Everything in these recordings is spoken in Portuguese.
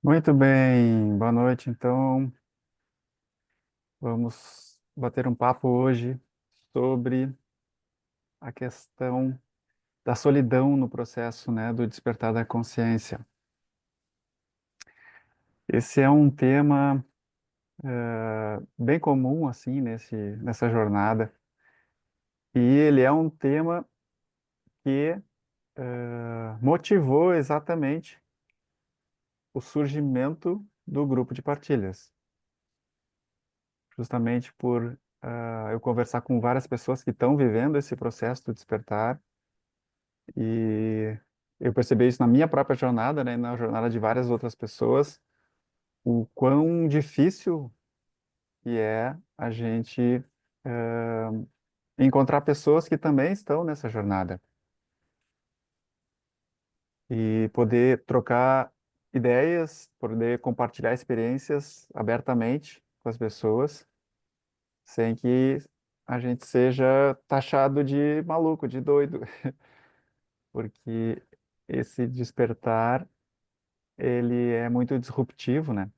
Muito bem, boa noite. Então, vamos bater um papo hoje sobre a questão da solidão no processo, né, do despertar da consciência. Esse é um tema bem comum assim nessa jornada, e ele é um tema que motivou exatamente o surgimento do grupo de partilhas, justamente por eu conversar com várias pessoas que estão vivendo esse processo do despertar. E eu percebi isso na minha própria jornada, né, e na jornada de várias outras pessoas, o quão difícil que é a gente encontrar pessoas que também estão nessa jornada e poder trocar ideias, poder compartilhar experiências abertamente com as pessoas, sem que a gente seja taxado de maluco, de doido, porque esse despertar, ele é muito disruptivo, né?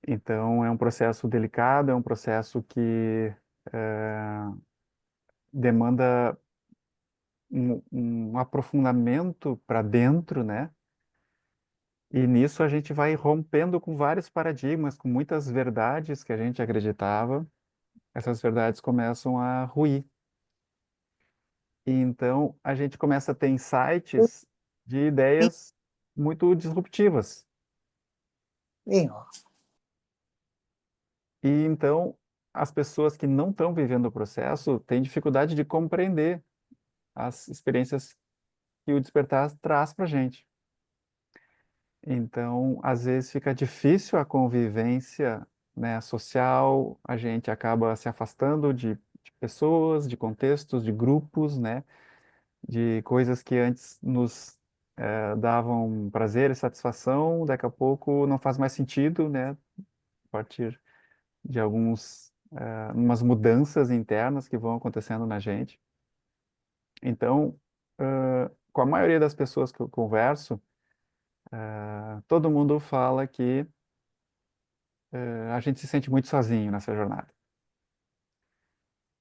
Então, é um processo delicado, é um processo que demanda um aprofundamento para dentro, né? E nisso a gente vai rompendo com vários paradigmas, com muitas verdades que a gente acreditava, essas verdades começam a ruir. E então, a gente começa a ter insights de ideias muito disruptivas. Sim, E então, as pessoas que não estão vivendo o processo têm dificuldade de compreender as experiências que o despertar traz para a gente. Então, às vezes fica difícil a convivência, né, social, a gente acaba se afastando de pessoas, de contextos, de grupos, né, de coisas que antes nos davam prazer e satisfação, daqui a pouco não faz mais sentido, né, a partir de umas mudanças internas que vão acontecendo na gente. Então, com a maioria das pessoas que eu converso, todo mundo fala que a gente se sente muito sozinho nessa jornada.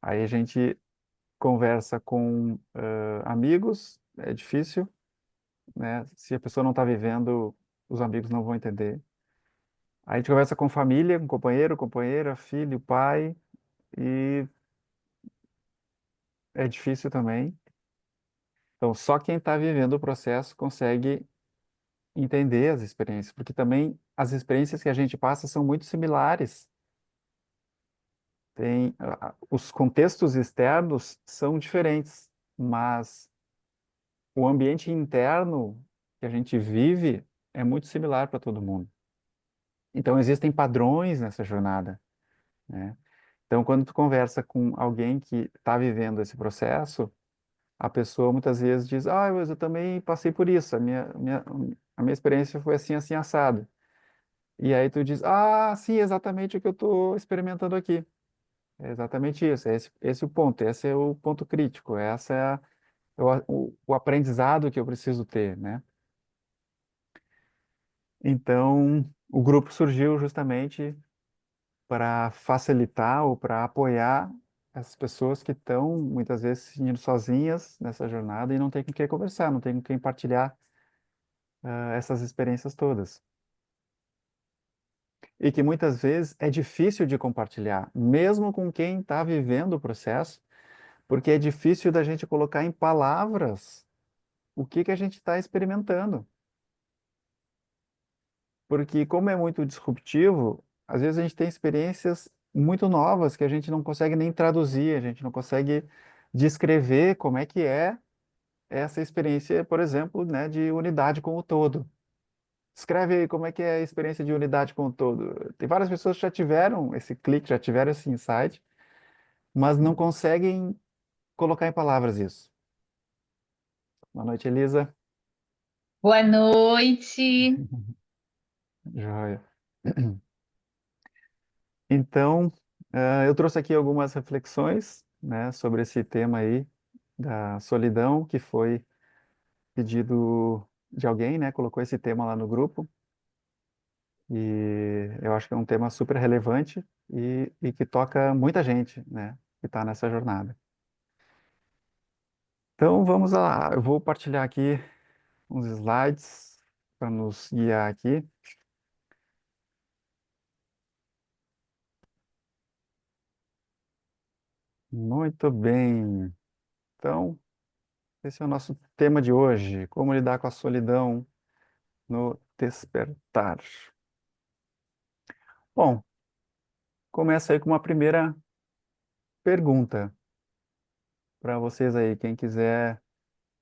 Aí a gente conversa com amigos, é difícil, né? Se a pessoa não está vivendo, os amigos não vão entender. Aí a gente conversa com família, com companheiro, companheira, filho, pai, e é difícil também. Então, só quem está vivendo o processo consegue entender as experiências, porque também as experiências que a gente passa são muito similares. Os contextos externos são diferentes, mas o ambiente interno que a gente vive é muito similar para todo mundo. Então, existem padrões nessa jornada, né? Então, quando tu conversa com alguém que está vivendo esse processo, a pessoa muitas vezes diz, mas eu também passei por isso, a minha experiência foi assim, assim, assado. E aí tu diz, sim, exatamente o que eu estou experimentando aqui. É exatamente isso, esse é o ponto, esse é o ponto crítico, essa é o aprendizado que eu preciso ter, né? Então, o grupo surgiu justamente para facilitar ou para apoiar essas pessoas que estão muitas vezes se sentindo sozinhas nessa jornada e não tem com quem conversar, não tem com quem partilhar essas experiências todas. E que muitas vezes é difícil de compartilhar, mesmo com quem está vivendo o processo, porque é difícil da gente colocar em palavras o que que a gente está experimentando. Porque como é muito disruptivo, às vezes a gente tem experiências muito novas que a gente não consegue nem traduzir, a gente não consegue descrever como é que é essa experiência, por exemplo, né, de unidade com o todo. Escreve aí como é que é a experiência de unidade com o todo. Tem várias pessoas que já tiveram esse clique, já tiveram esse insight, mas não conseguem colocar em palavras isso. Boa noite, Elisa. Boa noite. Joia. Então, eu trouxe aqui algumas reflexões, né, sobre esse tema aí da solidão, que foi pedido de alguém, né? Colocou esse tema lá no grupo e eu acho que é um tema super relevante e que toca muita gente, né? Que está nessa jornada. Então vamos lá, eu vou partilhar aqui uns slides para nos guiar aqui. Muito bem. Então, esse é o nosso tema de hoje: como lidar com a solidão no despertar. Bom, começa aí com uma primeira pergunta para vocês aí, quem quiser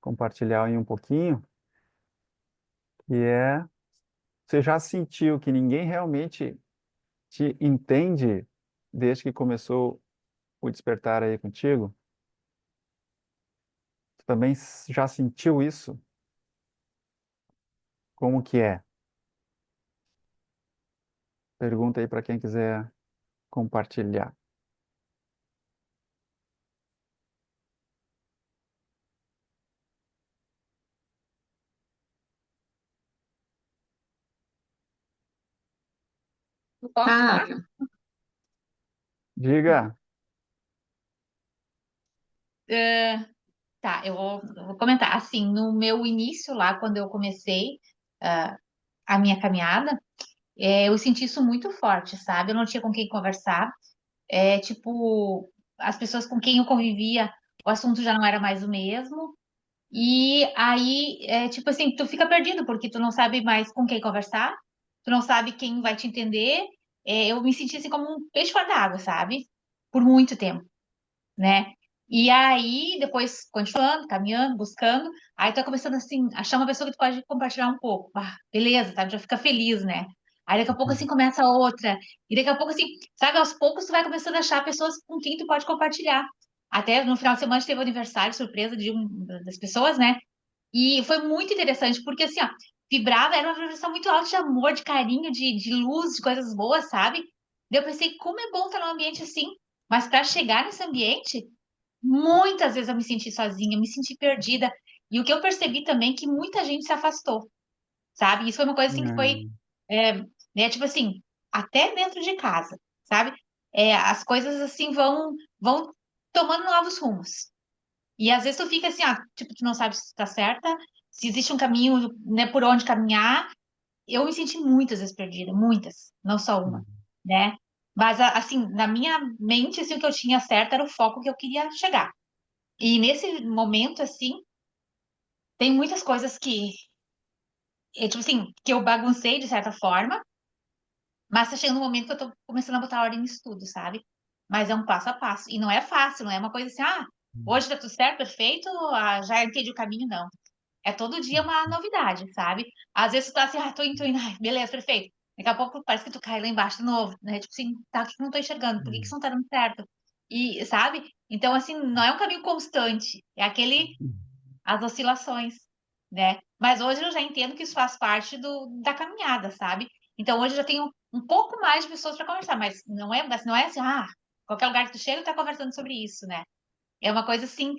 compartilhar aí um pouquinho, que é, você já sentiu que ninguém realmente te entende desde que começou o despertar aí contigo? Tu também já sentiu isso? Como que é? Pergunta aí para quem quiser compartilhar. Eu posso Ah, falar? Diga. Eh, tá, eu vou comentar. Assim, no meu início lá, quando eu comecei ah, a minha caminhada, eu senti isso muito forte, sabe? Eu não tinha com quem conversar. Tipo, as pessoas com quem eu convivia, o assunto já não era mais o mesmo. E aí, tipo assim, tu fica perdido, porque tu não sabe mais com quem conversar, tu não sabe quem vai te entender. Eu me senti assim como um peixe fora d'água, sabe? Por muito tempo, né? E aí, depois, continuando, caminhando, buscando, aí tu vai começando assim, achar uma pessoa que tu pode compartilhar um pouco. Ah, beleza, tá? Já fica feliz, né? Aí daqui a pouco assim começa outra. E daqui a pouco assim, sabe, aos poucos tu vai começando a achar pessoas com quem tu pode compartilhar. Até no final de semana a gente teve o aniversário surpresa de das pessoas, né? E foi muito interessante, porque assim, ó, vibrava, era uma vibração muito alta de amor, de carinho, de luz, de coisas boas, sabe? Daí eu pensei, como é bom estar num ambiente assim. Mas para chegar nesse ambiente, muitas vezes eu me senti sozinha, me senti perdida. E o que eu percebi também é que muita gente se afastou, sabe? Isso foi uma coisa assim que foi, Hum, é, né, tipo assim, até dentro de casa, sabe? As coisas assim vão tomando novos rumos. E às vezes tu fica assim, ah, tipo, tu não sabe se tá certa, se existe um caminho, né, por onde caminhar. Eu me senti muitas vezes perdida, muitas, não só uma, né? Mas assim, na minha mente, assim, o que eu tinha certo era o foco que eu queria chegar. E nesse momento, assim, tem muitas coisas tipo assim, que eu baguncei de certa forma, mas tá chegando um momento que eu tô começando a botar ordem nisso tudo, sabe? Mas é um passo a passo. E não é fácil, não é uma coisa assim, ah, hoje tá tudo certo, perfeito, já entendi o caminho, não. É todo dia uma novidade, sabe? Às vezes tu tá assim, ah, tô indo, ai, beleza, perfeito. Daqui a pouco parece que tu cai lá embaixo de novo, né? Tipo assim, tá, o que que eu não tô enxergando? Por que que isso não tá dando certo? E, sabe? Então, assim, não é um caminho constante, é as oscilações, né? Mas hoje eu já entendo que isso faz parte da caminhada, sabe? Então, hoje eu já tenho um pouco mais de pessoas para conversar, mas não é assim, ah, qualquer lugar que tu chega, tá conversando sobre isso, né? É uma coisa assim,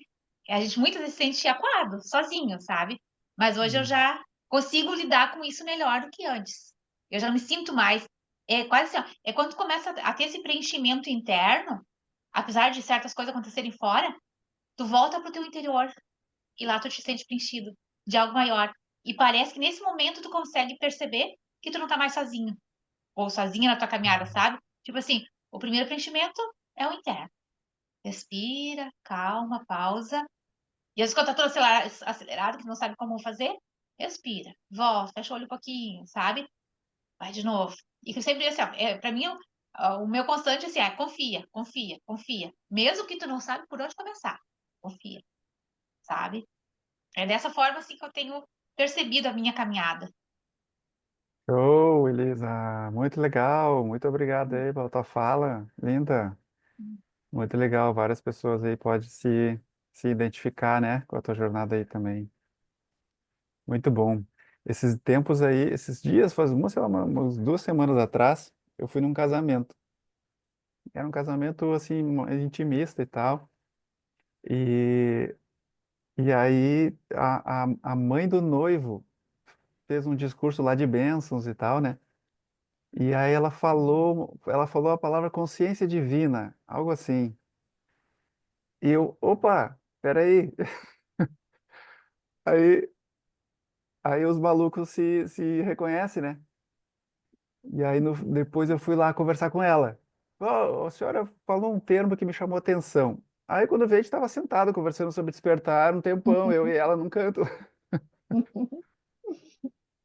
a gente muitas vezes se sente acuado, sozinho, sabe? Mas hoje eu já consigo lidar com isso melhor do que antes. Eu já não me sinto mais. É quase assim, ó, é quando tu começa a ter esse preenchimento interno, apesar de certas coisas acontecerem fora, tu volta pro teu interior e lá tu te sente preenchido de algo maior. E parece que nesse momento tu consegue perceber que tu não tá mais sozinho, ou sozinha na tua caminhada, sabe? Tipo assim, o primeiro preenchimento é o interno. Respira, calma, pausa. E às vezes quando tá tudo acelerado, que não sabe como fazer, respira, volta, fecha o olho um pouquinho, sabe? Vai de novo. E que sempre assim, ó, pra mim, o meu constante assim, é confia, confia, confia. Mesmo que tu não sabe por onde começar, confia, sabe? É dessa forma assim que eu tenho percebido a minha caminhada. Show, Elisa. Muito legal. Muito obrigado aí pela tua fala. Linda. Muito legal. Várias pessoas aí podem se identificar, né, com a tua jornada aí também. Muito bom. Esses tempos aí, esses dias, faz uma, sei lá, umas 2 semanas atrás, eu fui num casamento. Era um casamento, assim, intimista e tal. E, e aí, a mãe do noivo fez um discurso lá de bênçãos e tal, né? E aí ela falou a palavra consciência divina, algo assim. E eu, opa, peraí. Aí, aí os malucos se reconhecem, né? E aí depois eu fui lá conversar com ela. "Ó, a senhora falou um termo que me chamou atenção. Aí quando eu vi, a gente estava sentado conversando sobre despertar um tempão, eu e ela num canto,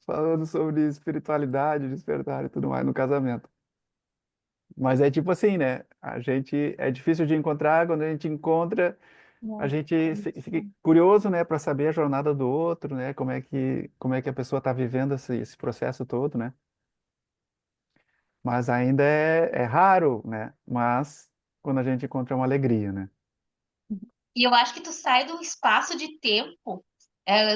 falando sobre espiritualidade, despertar e tudo mais no casamento. Mas é tipo assim, né? A gente é difícil de encontrar, quando a gente encontra, a Nossa, gente fica curioso, né, para saber a jornada do outro, né? Como é que a pessoa está vivendo esse processo todo, né? Mas ainda é raro, né? Mas quando a gente encontra é uma alegria, né? E eu acho que tu sai de um espaço de tempo,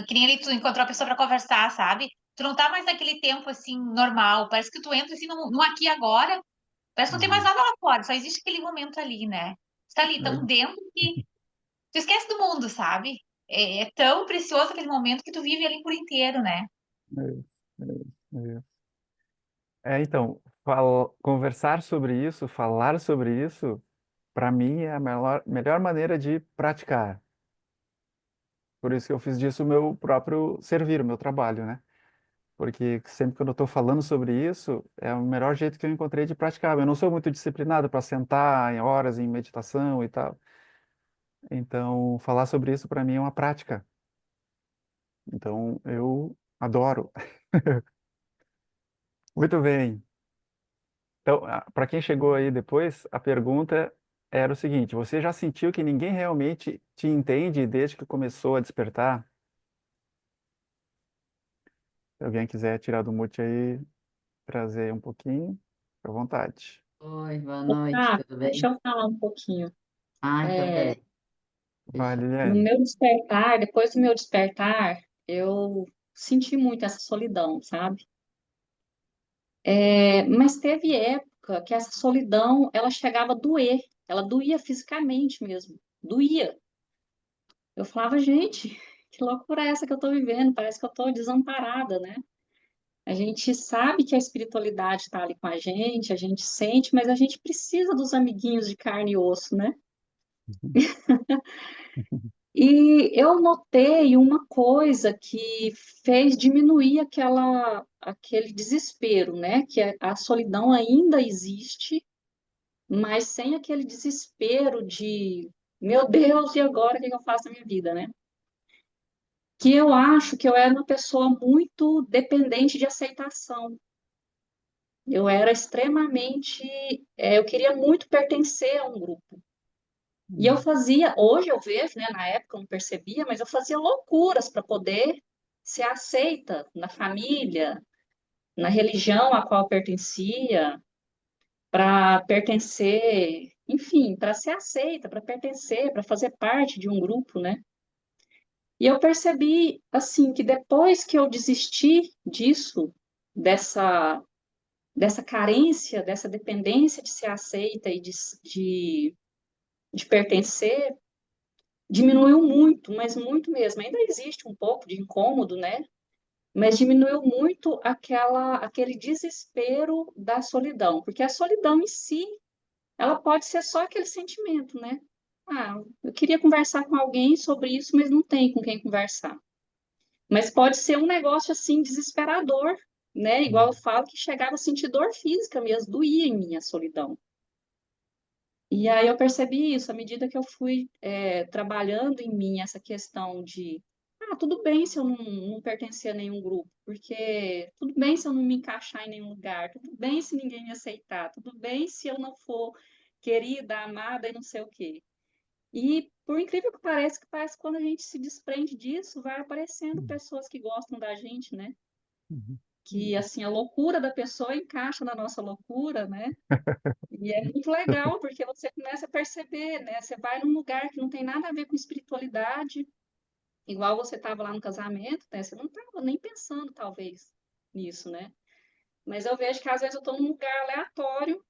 que nem ali tu encontrou a pessoa para conversar, sabe? Tu não tá mais naquele tempo assim normal, parece que tu entra assim no aqui e agora, parece que não tem mais Uhum. nada lá fora, só existe aquele momento ali, né? Tu tá ali tão É, dentro que tu esquece do mundo, sabe? É tão precioso aquele momento que tu vive ali por inteiro, né? é. Então, conversar sobre isso, falar sobre isso, para mim é a melhor maneira de praticar. Por isso que eu fiz disso o meu próprio servir, o meu trabalho, né? Porque sempre que eu estou falando sobre isso, é o melhor jeito que eu encontrei de praticar. Eu não sou muito disciplinado para sentar em horas em meditação e tal. Então, falar sobre isso para mim é uma prática. Então, eu adoro. Muito bem. Então, para quem chegou aí depois, a pergunta era o seguinte: você já sentiu que ninguém realmente te entende desde que começou a despertar? Se alguém quiser tirar do mute aí, trazer um pouquinho, fica à vontade. Oi, boa noite, tá, tudo deixa bem? eu falar um pouquinho. Ah, então É, beleza. Vai, Fechou. no Liliane. meu despertar, depois do meu despertar, eu senti muito essa solidão, sabe? Mas teve época que essa solidão, ela chegava a doer, ela doía fisicamente mesmo, doía. Eu falava, gente, que loucura é essa que eu tô vivendo? Parece que eu tô desamparada, né? A gente sabe que a espiritualidade está ali com a gente sente, mas a gente precisa dos amiguinhos de carne e osso, né? E eu notei uma coisa que fez diminuir aquele desespero, né? Que a solidão ainda existe, mas sem aquele desespero de, meu Deus, e agora o que eu faço na minha vida, né? Que eu acho que eu era uma pessoa muito dependente de aceitação. Eu era extremamente, eu queria muito pertencer a um grupo. E eu fazia, hoje eu vejo, né, na época eu não percebia, mas eu fazia loucuras para poder ser aceita na família, na religião a qual eu pertencia, para pertencer, enfim, para ser aceita, para pertencer, para fazer parte de um grupo, né? E eu percebi, assim, que depois que eu desisti disso, dessa, dessa carência, dessa dependência de ser aceita e de pertencer, diminuiu muito, mas muito mesmo. Ainda existe um pouco de incômodo, né? Mas diminuiu muito aquele desespero da solidão, porque a solidão em si, ela pode ser só aquele sentimento, né? Ah, eu queria conversar com alguém sobre isso, mas não tem com quem conversar. Mas pode ser um negócio assim desesperador, né? Igual eu falo que chegava a sentir dor física mesmo, doía em mim a solidão. E aí eu percebi isso, à medida que eu fui trabalhando em mim essa questão de, tudo bem se eu não pertencer a nenhum grupo, porque tudo bem se eu não me encaixar em nenhum lugar, tudo bem se ninguém me aceitar, tudo bem se eu não for querida, amada e não sei o quê. E por incrível que parece que quando a gente se desprende disso, vai aparecendo pessoas que gostam da gente, né? Que assim, a loucura da pessoa encaixa na nossa loucura, né? E é muito legal, porque você começa a perceber, né? Você vai num lugar que não tem nada a ver com espiritualidade, igual você estava lá no casamento, né? Você não estava nem pensando, talvez, nisso, né? Mas eu vejo que às vezes eu estou num lugar aleatório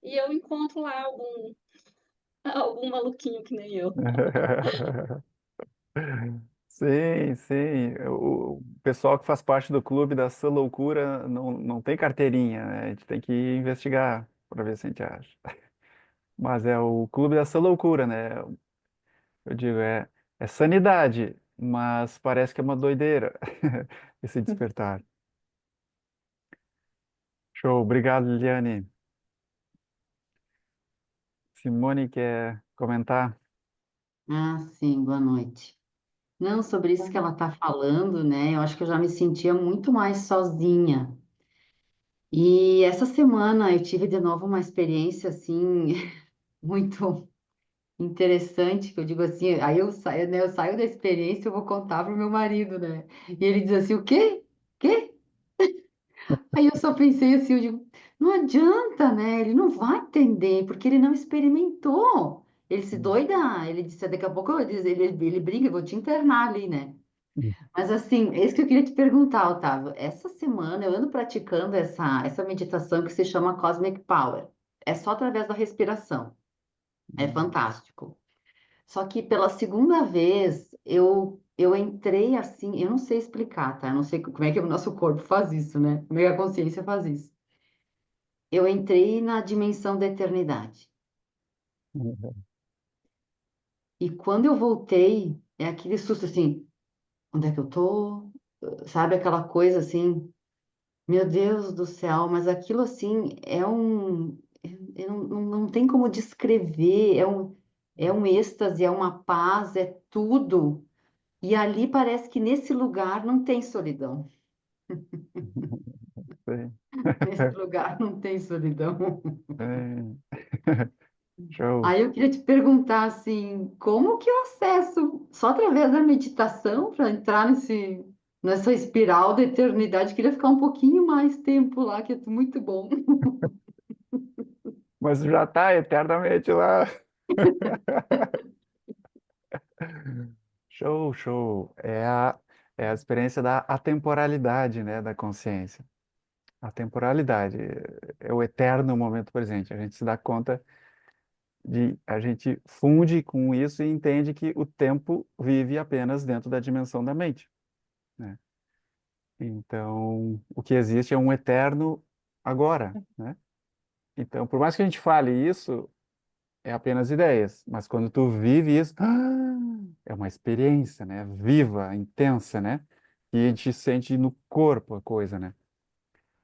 e eu encontro lá algum maluquinho que nem eu. Sim, sim. pessoal que faz parte do clube dessa loucura não tem carteirinha, né? A gente tem que investigar para ver se a gente acha. Mas é o clube dessa loucura, né? Eu digo, é sanidade, mas parece que é uma doideira esse despertar. Show, obrigado, Liliane. Simone quer comentar? Ah, sim, boa noite. Não, sobre isso que ela está falando, né? Eu acho que eu já me sentia muito mais sozinha. E essa semana eu tive de novo uma experiência assim muito interessante, que eu digo assim, aí eu saio, né? Eu saio da experiência, eu vou contar pro meu marido, né? E ele diz assim, o quê? Quê? Aí eu só pensei assim, eu digo, não adianta, né? Ele não vai entender, porque ele não experimentou. Ele se doida, ele disse, daqui a pouco ele briga, eu vou te internar ali, né? Hum. Mas assim, é isso que eu queria te perguntar, Otávio. Essa semana eu ando praticando essa meditação que se chama Cosmic Power. É só através da respiração. É fantástico. Só que pela segunda vez eu entrei assim, eu não sei explicar, tá? Eu não sei como é que o nosso corpo faz isso, né? Como é que a consciência faz isso. Eu entrei na dimensão da eternidade. E quando eu voltei, é aquele susto assim, onde é que eu tô? Sabe aquela coisa assim, meu Deus do céu, mas aquilo assim é eu não tem como descrever, é um êxtase, é uma paz, é tudo. E ali parece que nesse lugar não tem solidão. Sim. Nesse lugar não tem solidão. Sim. Show. Aí eu queria te perguntar assim, como que eu acesso? Só através da meditação para entrar nessa espiral da eternidade? Queria ficar um pouquinho mais tempo lá, que é muito bom. Mas já está eternamente lá. Show, show. É a experiência da atemporalidade, né, da consciência. A temporalidade é o eterno momento presente. A gente se dá conta a gente funde com isso e entende que o tempo vive apenas dentro da dimensão da mente, né? Então, o que existe é um eterno agora, né? Então, por mais que a gente fale isso, é apenas ideias, mas quando tu vive isso, é uma experiência, né? Viva, intensa, né? E a gente sente no corpo a coisa, né?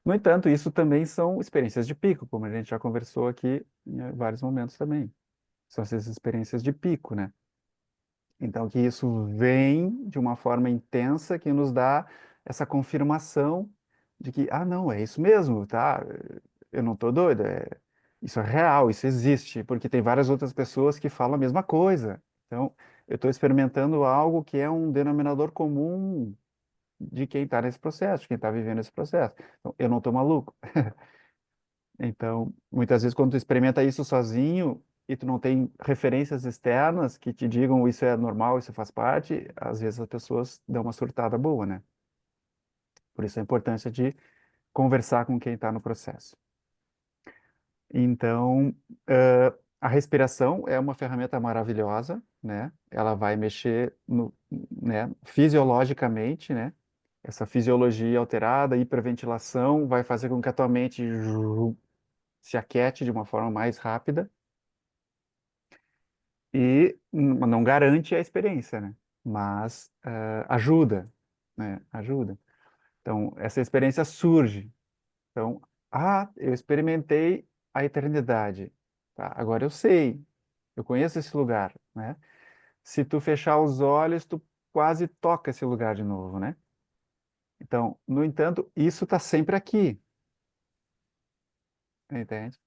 No entanto, isso também são experiências de pico, como a gente já conversou aqui em vários momentos também. São essas experiências de pico, né? Então, que isso vem de uma forma intensa que nos dá essa confirmação de que, ah, não, é isso mesmo, tá? Eu não tô doido, isso é real, isso existe, porque tem várias outras pessoas que falam a mesma coisa. Então, eu estou experimentando algo que é um denominador comum de quem está nesse processo, de quem está vivendo esse processo. Então, eu não estou maluco. Então, muitas vezes, quando tu experimenta isso sozinho e tu não tem referências externas que te digam isso é normal, isso faz parte, às vezes as pessoas dão uma surtada boa, né? Por isso a importância de conversar com quem está no processo. Então, a respiração é uma ferramenta maravilhosa, né? Ela vai mexer né, fisiologicamente, né? Essa fisiologia alterada, hiperventilação, vai fazer com que a tua mente se aquete de uma forma mais rápida e não garante a experiência, né? Mas ajuda, né? Ajuda. Então, essa experiência surge. Então, eu experimentei a eternidade. Tá, agora eu sei, eu conheço esse lugar, né? Se tu fechar os olhos, tu quase toca esse lugar de novo, né? Então, no entanto, isso está sempre aqui, entende?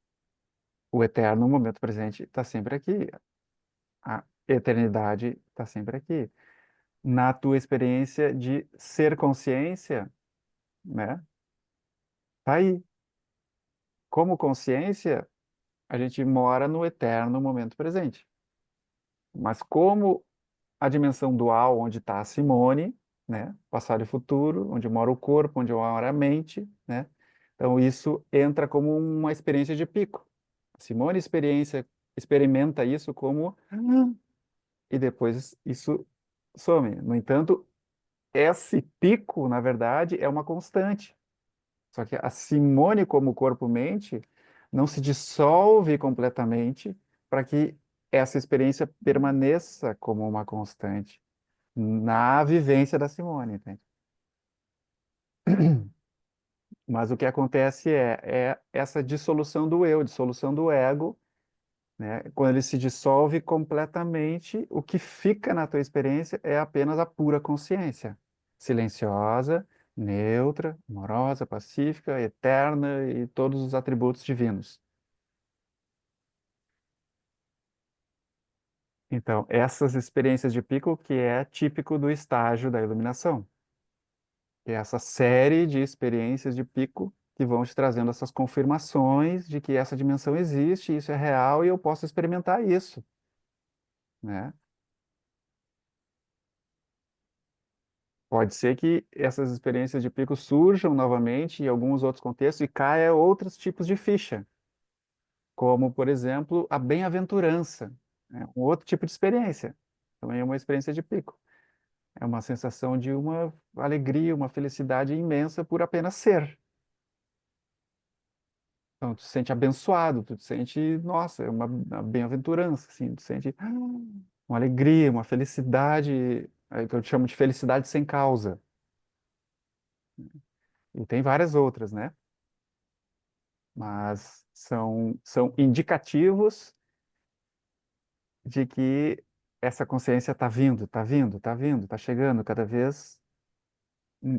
O eterno, o momento presente, está sempre aqui. A eternidade está sempre aqui. Na tua experiência de ser consciência, né? Tá aí. Como consciência, a gente mora no eterno momento presente. Mas como a dimensão dual, onde está a Simone, né? Passado e futuro, onde mora o corpo, onde mora a mente, né? Então isso entra como uma experiência de pico. A Simone experimenta isso como e depois isso some. No entanto, esse pico, na verdade, é uma constante. Só que a Simone, como corpo-mente, não se dissolve completamente para que essa experiência permaneça como uma constante na vivência da Simone, entende? Mas o que acontece é essa dissolução do eu, dissolução do ego, né? Quando ele se dissolve completamente, o que fica na tua experiência é apenas a pura consciência, silenciosa, neutra, amorosa, pacífica, eterna e todos os atributos divinos. Então, essas experiências de pico que é típico do estágio da iluminação, que é essa série de experiências de pico que vão te trazendo essas confirmações de que essa dimensão existe, isso é real e eu posso experimentar isso, né? Pode ser que essas experiências de pico surjam novamente em alguns outros contextos e caia outros tipos de ficha, como, por exemplo, a bem-aventurança, né? Um outro tipo de experiência, também é uma experiência de pico. É uma sensação de uma alegria, uma felicidade imensa por apenas ser. Então, tu se sente abençoado, tu te sente, nossa, é uma bem-aventurança, assim, tu sente uma alegria, uma felicidade, que eu chamo de felicidade sem causa. E tem várias outras, né? Mas são indicativos de que essa consciência está vindo, está vindo, está vindo, está chegando cada vez,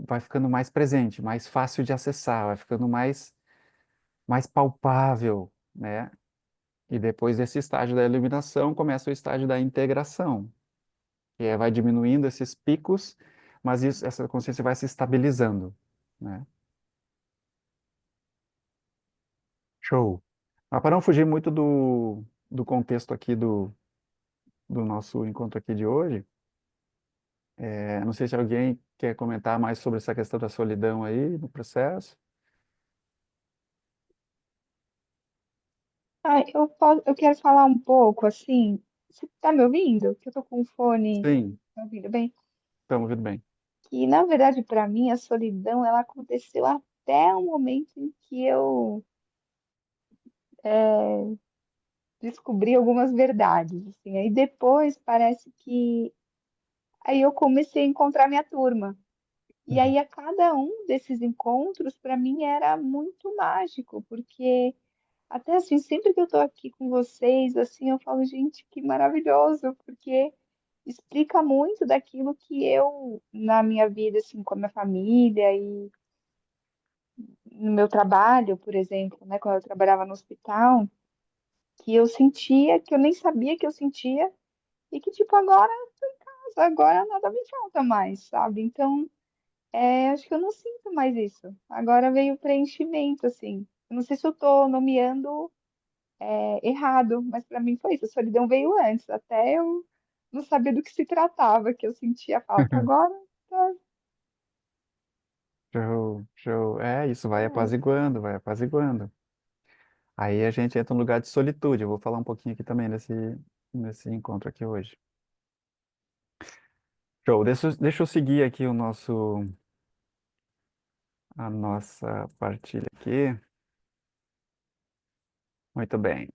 vai ficando mais presente, mais fácil de acessar, vai ficando mais palpável, né? E depois desse estágio da iluminação, começa o estágio da integração, que vai diminuindo esses picos, mas essa consciência vai se estabilizando, né? Show. Mas para não fugir muito do contexto aqui do nosso encontro aqui de hoje, não sei se alguém quer comentar mais sobre essa questão da solidão aí no processo. Ah, eu quero falar um pouco, assim, você tá me ouvindo? Que eu tô com o fone, Sim, tá ouvindo bem? estamos ouvindo bem. Que, na verdade, para mim, a solidão, ela aconteceu até o momento em que eu descobri algumas verdades, assim. Aí depois parece que aí eu comecei a encontrar minha turma. E aí a cada um desses encontros, para mim, era muito mágico, porque até assim, sempre que eu tô aqui com vocês, assim, eu falo, gente, que maravilhoso, porque explica muito daquilo que eu, na minha vida, assim, com a minha família e no meu trabalho, por exemplo, né, quando eu trabalhava no hospital, que eu sentia, que eu nem sabia que eu sentia, e que, tipo, agora, agora nada me falta mais, sabe? Então, acho que eu não sinto mais isso. Agora veio o preenchimento, assim. Eu não sei se eu tô nomeando errado, mas para mim foi isso. A solidão veio antes, até eu não sabia do que se tratava, que eu sentia falta. Agora, tá, Show, show. Isso vai é, apaziguando, vai apaziguando. Aí a gente entra num lugar de solitude. Eu vou falar um pouquinho aqui também nesse encontro aqui hoje. Show. Deixa eu seguir aqui a nossa partilha aqui. Muito bem.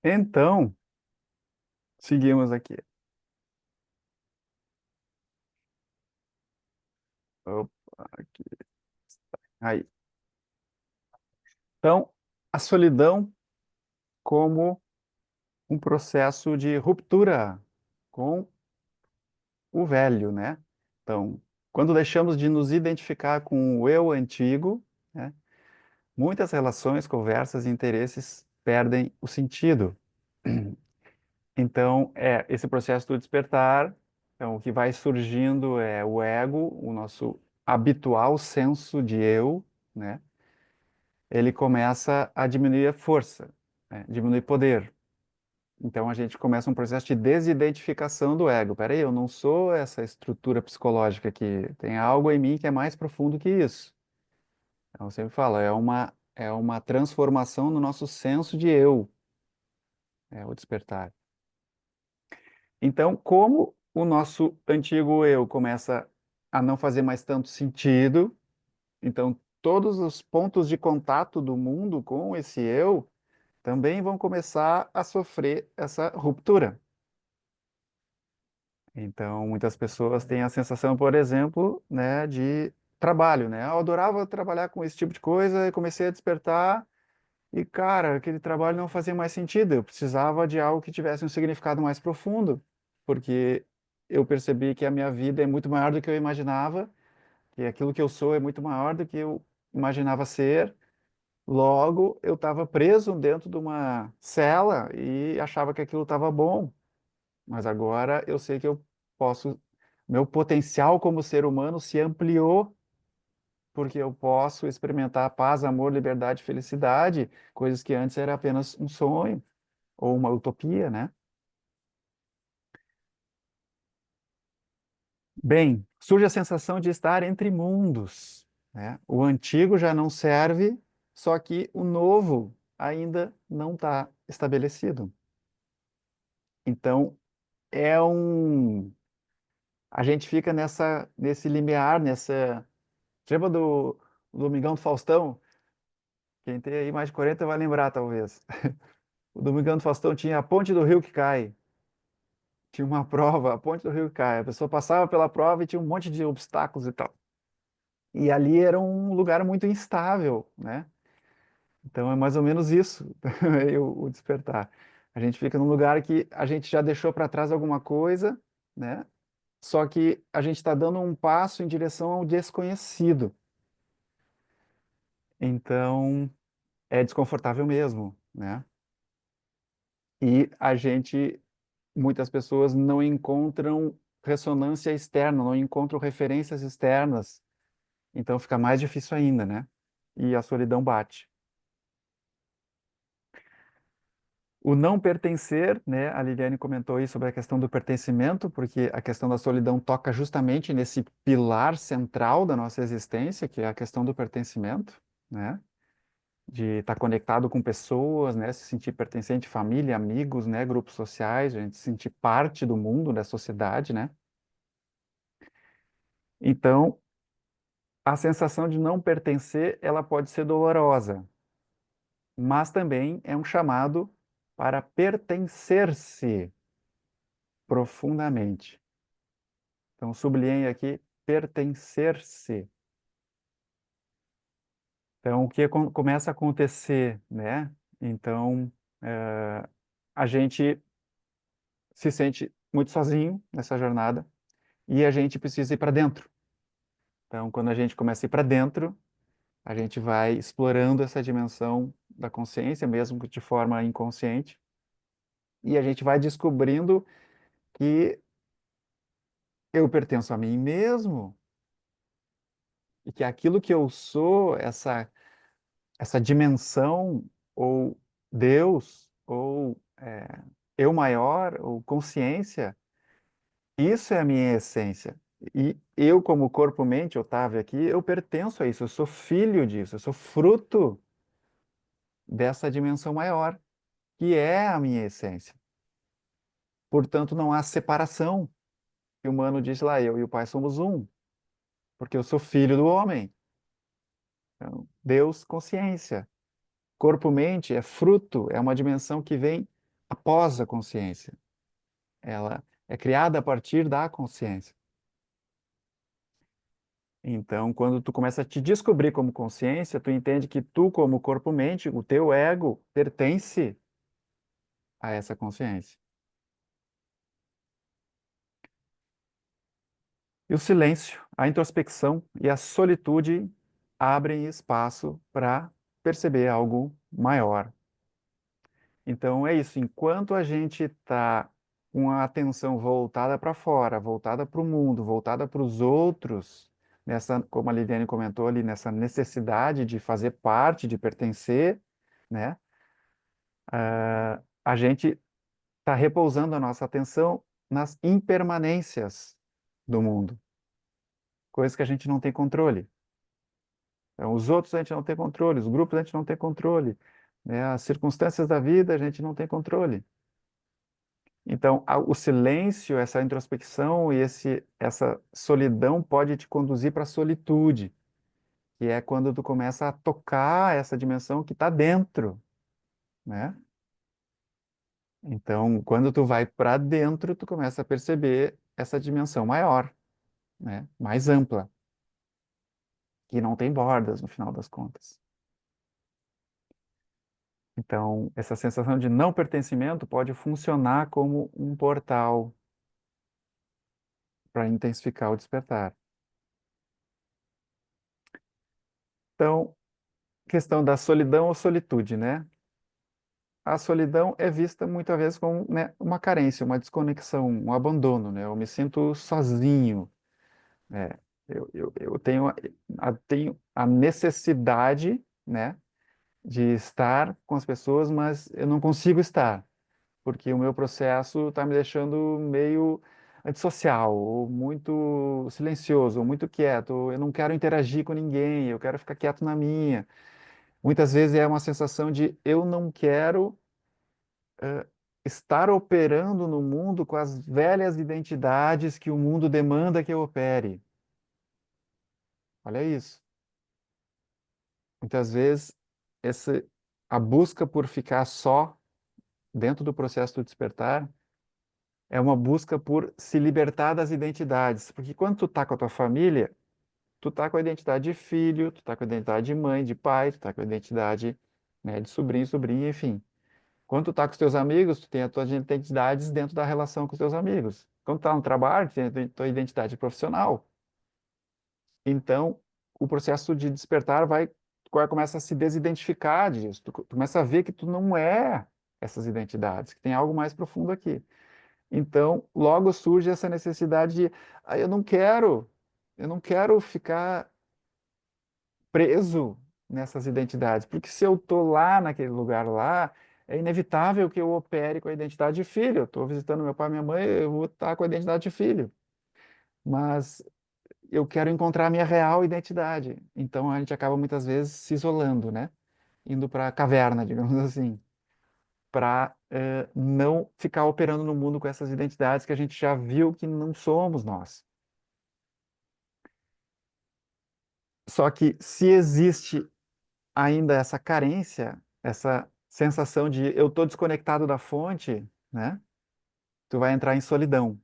Então, seguimos aqui. Opa, aqui. Aí. Então, a solidão como um processo de ruptura com o velho, né? Então, quando deixamos de nos identificar com o eu antigo, né, muitas relações, conversas e interesses perdem o sentido. Então, esse processo do despertar, então, o que vai surgindo é o ego, o nosso habitual senso de eu, né? Ele começa a diminuir a força, né? Diminuir poder. Então, a gente começa um processo de desidentificação do ego. Peraí, eu não sou essa estrutura psicológica aqui. Tem algo em mim que é mais profundo que isso. Então, eu sempre falo, é uma transformação no nosso senso de eu, o despertar. Então, como o nosso antigo eu começa a não fazer mais tanto sentido, então todos os pontos de contato do mundo com esse eu também vão começar a sofrer essa ruptura. Então, muitas pessoas têm a sensação, por exemplo, né, de trabalho, né? Eu adorava trabalhar com esse tipo de coisa e comecei a despertar e, cara, aquele trabalho não fazia mais sentido. Eu precisava de algo que tivesse um significado mais profundo, porque eu percebi que a minha vida é muito maior do que eu imaginava, que aquilo que eu sou é muito maior do que eu imaginava ser. Logo, eu estava preso dentro de uma cela e achava que aquilo estava bom. Mas agora eu sei que eu posso, meu potencial como ser humano se ampliou, porque eu posso experimentar paz, amor, liberdade, felicidade, coisas que antes era apenas um sonho ou uma utopia, né? Bem, surge a sensação de estar entre mundos, né? O antigo já não serve, só que o novo ainda não está estabelecido. Então, é um a gente fica nesse limiar, nessa. Lembra do Domingão do Faustão? Quem tem aí mais de 40 vai lembrar, talvez. O Domingão do Faustão tinha a ponte do rio que cai. Tinha uma prova, a ponte do rio que cai. A pessoa passava pela prova e tinha um monte de obstáculos e tal. E ali era um lugar muito instável, né? Então é mais ou menos isso, aí o despertar. A gente fica num lugar que a gente já deixou para trás alguma coisa, né? Só que a gente está dando um passo em direção ao desconhecido. Então, é desconfortável mesmo, né? E muitas pessoas não encontram ressonância externa, não encontram referências externas. Então fica mais difícil ainda, né? E a solidão bate. O não pertencer, né? A Liliane comentou aí sobre a questão do pertencimento, porque a questão da solidão toca justamente nesse pilar central da nossa existência, que é a questão do pertencimento, né? De estar conectado com pessoas, né, se sentir pertencente, família, amigos, né, grupos sociais, a gente se sentir parte do mundo, da sociedade, né? Então, a sensação de não pertencer, ela pode ser dolorosa, mas também é um chamado para pertencer-se profundamente. Então, sublinhei aqui pertencer-se. Então, o que começa a acontecer, né? Então, a gente se sente muito sozinho nessa jornada e a gente precisa ir para dentro. Então, quando a gente começa a ir para dentro, a gente vai explorando essa dimensão da consciência, mesmo que de forma inconsciente, e a gente vai descobrindo que eu pertenço a mim mesmo e que aquilo que eu sou, essa dimensão ou Deus ou eu maior ou consciência, isso é a minha essência. E eu, como corpo-mente, Otávio, aqui, eu pertenço a isso, eu sou filho disso, eu sou fruto dessa dimensão maior, que é a minha essência. Portanto, não há separação. O humano diz lá, eu e o Pai somos um, porque eu sou filho do homem. Então, Deus, consciência. Corpo-mente é fruto, é uma dimensão que vem após a consciência. Ela é criada a partir da consciência. Então, quando tu começa a te descobrir como consciência, tu entende que tu, como corpo-mente, o teu ego, pertence a essa consciência. E o silêncio, a introspecção e a solitude abrem espaço para perceber algo maior. Então é isso, enquanto a gente está com a atenção voltada para fora, voltada para o mundo, voltada para os outros, nessa, como a Liliane comentou ali, nessa necessidade de fazer parte, de pertencer, né? A gente está repousando a nossa atenção nas impermanências do mundo, coisas que a gente não tem controle. Então, os outros a gente não tem controle, os grupos a gente não tem controle, né? As circunstâncias da vida a gente não tem controle. Então, o silêncio, essa introspecção e essa solidão pode te conduzir para a solitude, que é quando tu começa a tocar essa dimensão que está dentro, né? Então, quando tu vai para dentro, tu começa a perceber essa dimensão maior, né? Mais ampla, que não tem bordas no final das contas. Então, essa sensação de não pertencimento pode funcionar como um portal para intensificar o despertar. Então, questão da solidão ou solitude, né? A solidão é vista muitas vezes como, né, uma carência, uma desconexão, um abandono, né? Eu me sinto sozinho, né? Eu tenho a necessidade, né, de estar com as pessoas, mas eu não consigo estar, porque o meu processo está me deixando meio antissocial, ou muito silencioso, ou muito quieto. Eu não quero interagir com ninguém, eu quero ficar quieto na minha. Muitas vezes é uma sensação de eu não quero estar operando no mundo com as velhas identidades que o mundo demanda que eu opere. Olha isso. Muitas vezes esse, a busca por ficar só dentro do processo do despertar é uma busca por se libertar das identidades. Porque quando tu tá com a tua família, tu tá com a identidade de filho, tu tá com a identidade de mãe, de pai, tu tá com a identidade, né, de sobrinho, sobrinha, enfim. Quando tu tá com os teus amigos, tu tem as tuas identidades dentro da relação com os teus amigos. Quando tu tá no trabalho, tu tem a tua identidade profissional. Então, o processo de despertar começa a se desidentificar disso. Tu começa a ver que tu não é essas identidades, que tem algo mais profundo aqui. Então, logo surge essa necessidade de, eu não quero ficar preso nessas identidades, porque se eu tô lá naquele lugar lá, é inevitável que eu opere com a identidade de filho. Eu estou visitando meu pai e minha mãe, eu vou estar com a identidade de filho. Mas eu quero encontrar a minha real identidade. Então a gente acaba muitas vezes se isolando, né? Indo para a caverna, digamos assim, para não ficar operando no mundo com essas identidades que a gente já viu que não somos nós. Só que se existe ainda essa carência, essa sensação de eu estou desconectado da fonte, né? Tu vai entrar em solidão.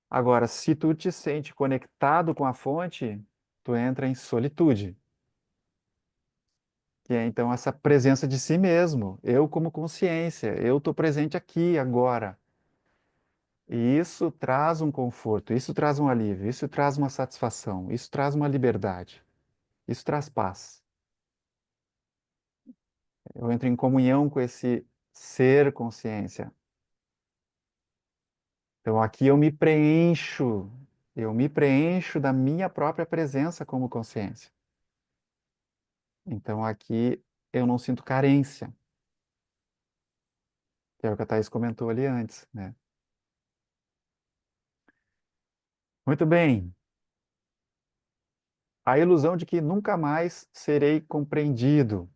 Agora, se tu te sente conectado com a fonte, tu entra em solitude, que é então essa presença de si mesmo, eu como consciência, eu estou presente aqui, agora. E isso traz um conforto, isso traz um alívio, isso traz uma satisfação, isso traz uma liberdade, isso traz paz. Eu entro em comunhão com esse ser consciência. Então aqui eu me preencho da minha própria presença como consciência. Então aqui eu não sinto carência, que é o que a Thaís comentou ali antes, né? Muito bem. A ilusão de que nunca mais serei compreendido.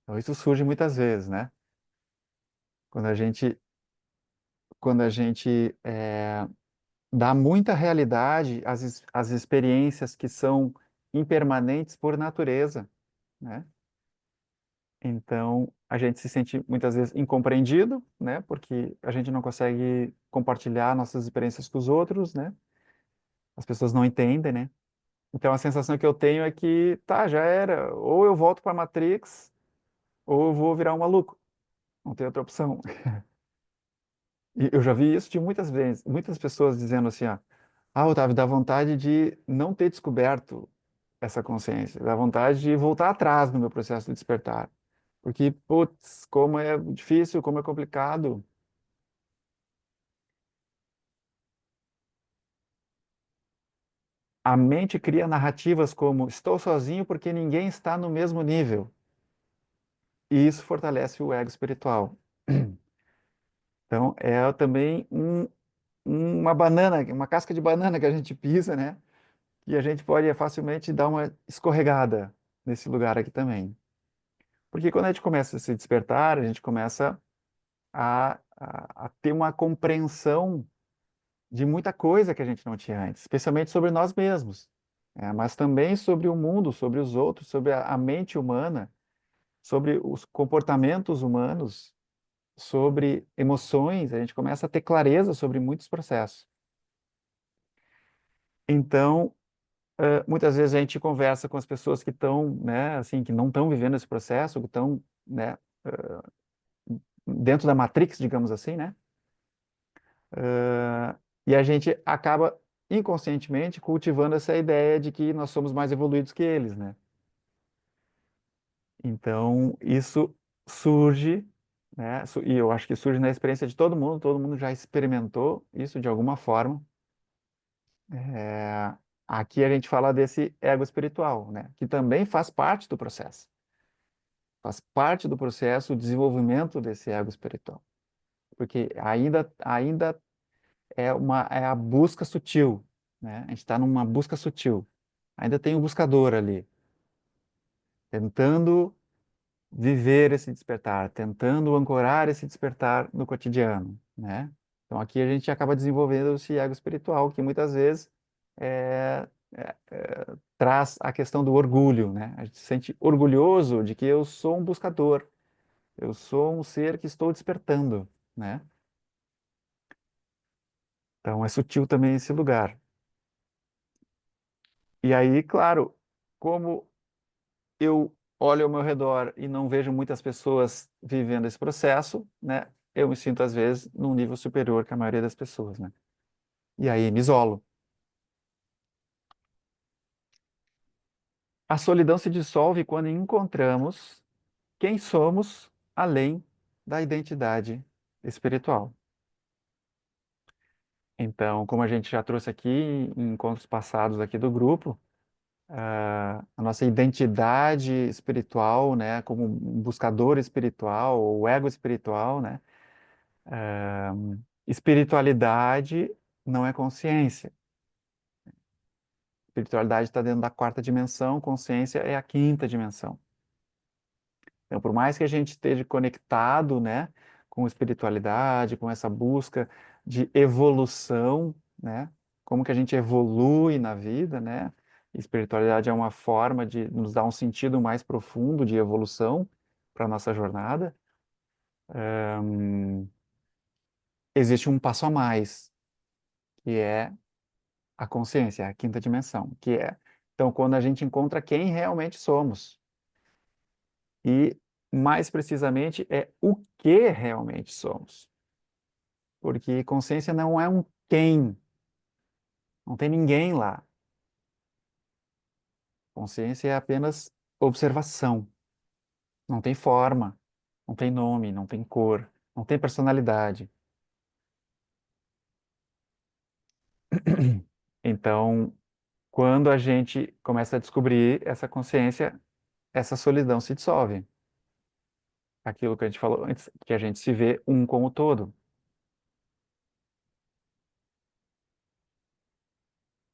Então isso surge muitas vezes, né? Quando a gente, quando a gente dá muita realidade às experiências que são impermanentes por natureza, né? Então, a gente se sente muitas vezes incompreendido, né? Porque a gente não consegue compartilhar nossas experiências com os outros, né? As pessoas não entendem, né? Então, a sensação que eu tenho é que, tá, já era. Ou eu volto para a Matrix, ou eu vou virar um maluco. Não tem outra opção. E eu já vi isso de muitas vezes, muitas pessoas dizendo assim, ó, Otávio, dá vontade de não ter descoberto essa consciência, dá vontade de voltar atrás no meu processo de despertar. Porque, putz, como é difícil, como é complicado. A mente cria narrativas como estou sozinho porque ninguém está no mesmo nível. E isso fortalece o ego espiritual. Então, é também uma banana, uma casca de banana que a gente pisa, né? E a gente pode facilmente dar uma escorregada nesse lugar aqui também. Porque quando a gente começa a se despertar, a gente começa a ter uma compreensão de muita coisa que a gente não tinha antes, especialmente sobre nós mesmos, mas também sobre o mundo, sobre os outros, sobre a mente humana, sobre os comportamentos humanos, sobre emoções, a gente começa a ter clareza sobre muitos processos. Então, muitas vezes a gente conversa com as pessoas que estão, né, assim, que não estão vivendo esse processo, que estão, né, dentro da Matrix, digamos assim, né? E a gente acaba inconscientemente cultivando essa ideia de que nós somos mais evoluídos que eles, né? Então, isso surge, né? E eu acho que surge na experiência de todo mundo já experimentou isso de alguma forma. É, Aqui a gente fala desse ego espiritual, né? Que também faz parte do processo. Faz parte do processo o desenvolvimento desse ego espiritual. Porque ainda é a busca sutil, né? A gente está numa busca sutil. Ainda tem um buscador ali, tentando viver esse despertar, tentando ancorar esse despertar no cotidiano, né? Então aqui a gente acaba desenvolvendo esse ego espiritual, que muitas vezes traz a questão do orgulho, né? A gente se sente orgulhoso de que eu sou um buscador, eu sou um ser que estou despertando, né? Então é sutil também esse lugar. E aí, claro, como eu olho ao meu redor e não vejo muitas pessoas vivendo esse processo, né? Eu me sinto, às vezes, num nível superior que a maioria das pessoas, né? E aí me isolo. A solidão se dissolve quando encontramos quem somos além da identidade espiritual. Então, como a gente já trouxe aqui em encontros passados aqui do grupo, a nossa identidade espiritual, né, como um buscador espiritual, ou ego espiritual, né, espiritualidade não é consciência. Espiritualidade está dentro da quarta dimensão, consciência é a quinta dimensão. Então, por mais que a gente esteja conectado, né, com espiritualidade, com essa busca de evolução, né, como que a gente evolui na vida, né? Espiritualidade é uma forma de nos dar um sentido mais profundo de evolução para a nossa jornada. Existe um passo a mais, que é a consciência, a quinta dimensão, que é, então, quando a gente encontra quem realmente somos. E, mais precisamente, é o que realmente somos. Porque consciência não é um quem, não tem ninguém lá. Consciência é apenas observação. Não tem forma, não tem nome, não tem cor, não tem personalidade. Então, quando a gente começa a descobrir essa consciência, essa solidão se dissolve. Aquilo que a gente falou antes, que a gente se vê um com o todo.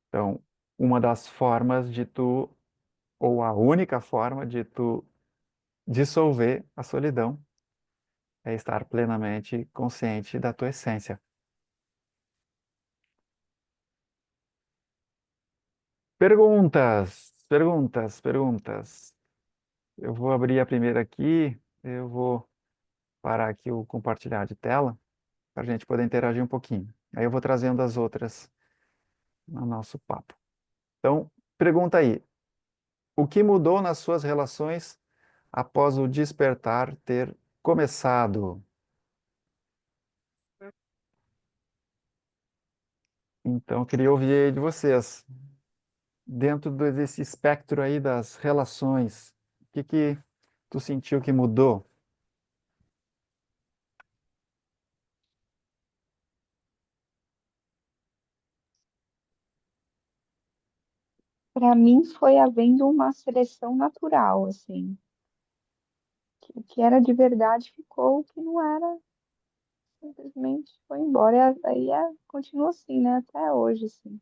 Então, uma das formas de tu, ou a única forma de tu dissolver a solidão é estar plenamente consciente da tua essência. Perguntas, perguntas, perguntas. Eu vou abrir a primeira aqui, eu vou parar aqui o compartilhar de tela para a gente poder interagir um pouquinho. Aí eu vou trazendo as outras no nosso papo. Então, pergunta aí: o que mudou nas suas relações após o despertar ter começado? Então, eu queria ouvir aí de vocês. Dentro desse espectro aí das relações, o que que tu sentiu que mudou? Para mim foi havendo uma seleção natural, assim, que o que era de verdade ficou, o que não era simplesmente foi embora. Continua assim, né? Até hoje, assim.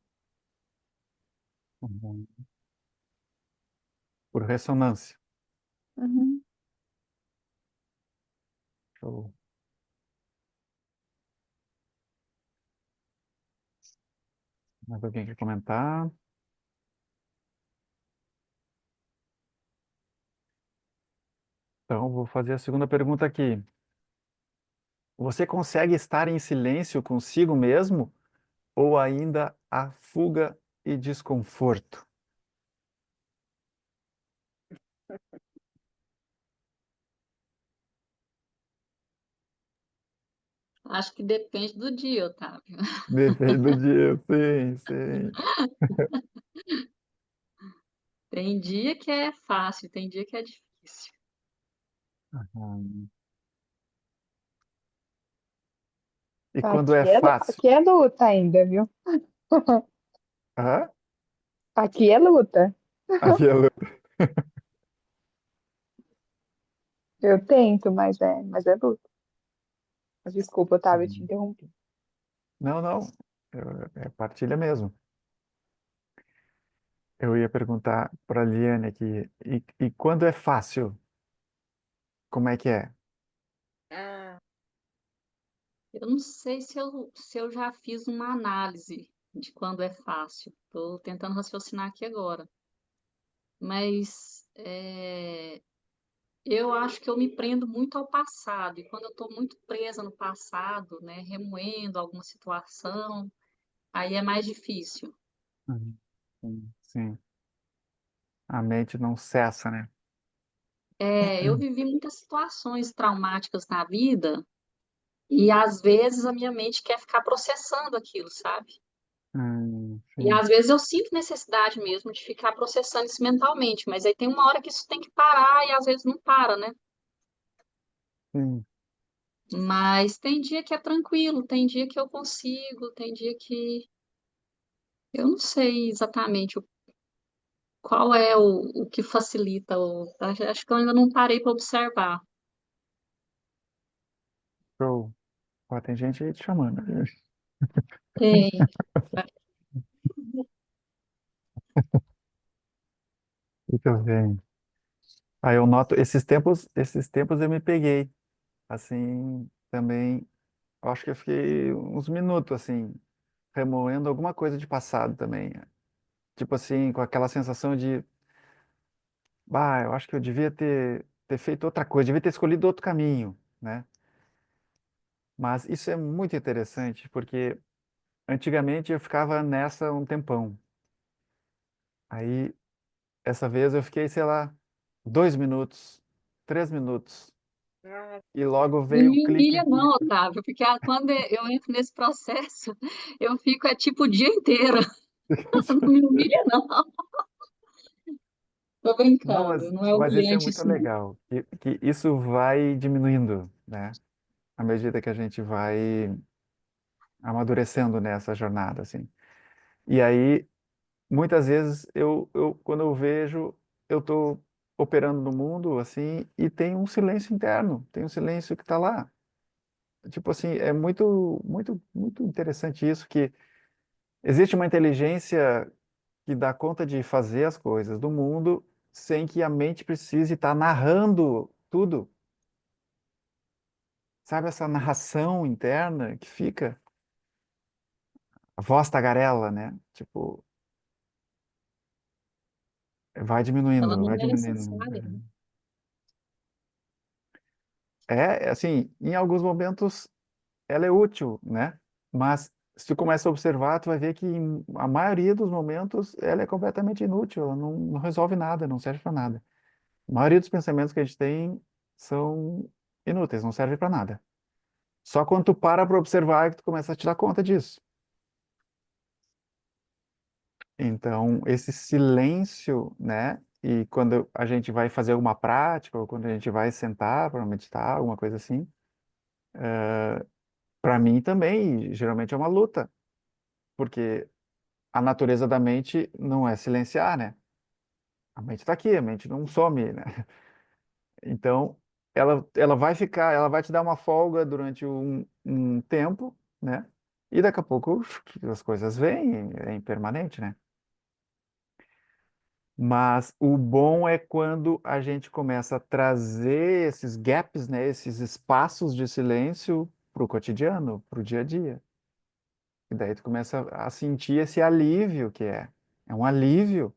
Uhum. Por ressonância. Uhum. Show. Mais alguém quer comentar? Então, vou fazer a segunda pergunta aqui. Você consegue estar em silêncio consigo mesmo ou ainda há fuga e desconforto? Acho que depende do dia, Otávio. Depende do dia, sim, sim. Tem dia que é fácil, tem dia que é difícil. Hum. E quando é fácil? Aqui é luta ainda, viu? Hã? Aqui é luta. Aqui é Eu tento, mas é luta. Mas desculpa, Otávio, eu te interrompi. Não, não. É partilha mesmo. Eu ia perguntar para a Liane aqui. E quando é fácil, como é que é? Eu não sei se eu já fiz uma análise de quando é fácil. Estou tentando raciocinar aqui agora. Mas eu acho que eu me prendo muito ao passado. E quando eu estou muito presa no passado, né, remoendo alguma situação, aí é mais difícil. Sim, sim. A mente não cessa, né? Eu vivi muitas situações traumáticas na vida e às vezes a minha mente quer ficar processando aquilo, sabe? E Sim, às vezes eu sinto necessidade mesmo de ficar processando isso mentalmente, mas aí tem uma hora que isso tem que parar e às vezes não para, né? sim. Mas tem dia que é tranquilo, tem dia que eu consigo, tem dia que eu não sei exatamente qual é o que facilita. Acho que eu ainda não parei para observar. Show. Ó, tem gente aí te chamando. Tem. Muito bem. Aí eu noto, esses tempos eu me peguei, assim, também, eu acho que eu fiquei uns minutos, assim, remoendo alguma coisa de passado também. Tipo assim, com aquela sensação de, bah, eu acho que eu devia ter feito outra coisa, devia ter escolhido outro caminho, né? Mas isso é muito interessante, porque antigamente eu ficava nessa um tempão. Aí, essa vez eu fiquei, sei lá, 2 minutos, 3 minutos, e logo Não veio o me clique humilha, não, de Otávio, porque quando eu entro nesse processo, eu fico tipo o dia inteiro. Não me humilha, não. Tô Não, brincando, não é mas isso é humilhante muito isso, não. legal, que isso vai diminuindo, né? À medida que a gente vai amadurecendo nessa jornada, assim. E aí, muitas vezes, quando eu vejo, eu estou operando no mundo, assim, e tem um silêncio interno, tem um silêncio que está lá. Tipo assim, é muito, muito, muito interessante isso, que existe uma inteligência que dá conta de fazer as coisas do mundo sem que a mente precise estar narrando tudo. Sabe essa narração interna que fica? A voz tagarela, né? Tipo, Ela não vai é diminuindo. necessária, né? Assim, em alguns momentos ela é útil, né? Mas se tu começa a observar, tu vai ver que em a maioria dos momentos ela é completamente inútil, ela não resolve nada, não serve para nada. A maioria dos pensamentos que a gente tem são inúteis, não servem para nada. Só quando tu para observar é que tu começa a te dar conta disso. Então, esse silêncio, né? E quando a gente vai fazer alguma prática, ou quando a gente vai sentar para meditar, alguma coisa assim, para mim também, geralmente é uma luta, porque a natureza da mente não é silenciar, né? A mente está aqui, a mente não some, né? Então, ela vai ficar, ela vai te dar uma folga durante um tempo, né? E daqui a pouco as coisas vêm, é impermanente, né? Mas o bom é quando a gente começa a trazer esses gaps, né, esses espaços de silêncio para o cotidiano, para o dia a dia. E daí tu começa a sentir esse alívio que é. É um alívio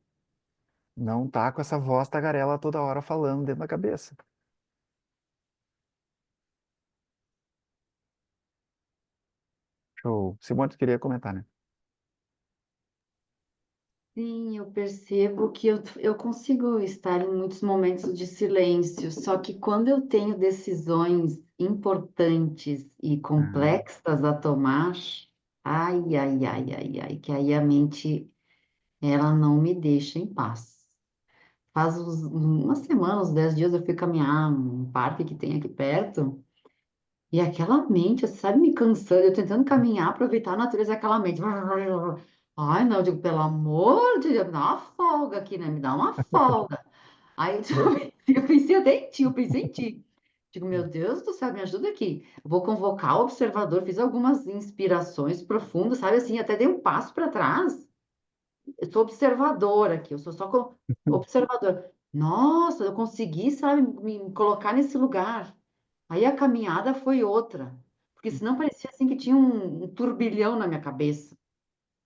não tá com essa voz tagarela toda hora falando dentro da cabeça. Show. Simone, tu queria comentar, né? Sim, eu percebo que eu consigo estar em muitos momentos de silêncio, só que quando eu tenho decisões importantes e Ah, complexas a tomar, ai, ai, ai, ai, ai, que aí a mente, ela não me deixa em paz. Uma semana, uns 10 dias, eu fui caminhar num parque que tem aqui perto, e aquela mente, você sabe, me cansando, eu tentando caminhar, aproveitar a natureza, aquela mente. Ai, não, eu digo, pelo amor de Deus, me dá uma folga aqui, né? Me dá uma folga. Aí eu pensei até em ti, eu pensei em ti. Digo, meu Deus do céu, me ajuda aqui. Eu vou convocar o observador, fiz algumas inspirações profundas, sabe assim, até dei um passo para trás. Eu sou observadora aqui, eu sou só observador. Nossa, eu consegui, sabe, me colocar nesse lugar. Aí a caminhada foi outra, porque senão parecia assim que tinha um turbilhão na minha cabeça.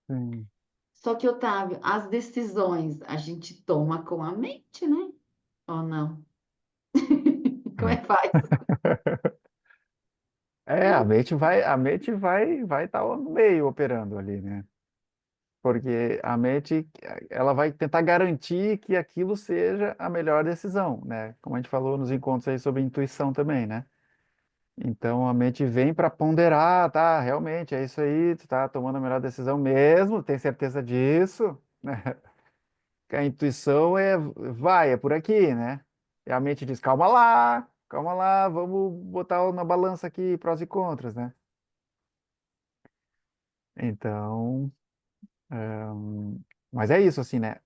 sim. Só que, Otávio, as decisões a gente toma com a mente, né? Ou não? Como é que faz? É, a mente vai estar no meio operando ali, né? Porque a mente, ela vai tentar garantir que aquilo seja a melhor decisão, né? Como a gente falou nos encontros aí sobre intuição também, né? Então a mente vem para ponderar, tá? Realmente é isso aí, tu tá tomando a melhor decisão mesmo, tem certeza disso, né? Que a intuição é por aqui, né? E a mente diz, calma lá, vamos botar na balança aqui prós e contras, né? Então, mas é isso assim, né?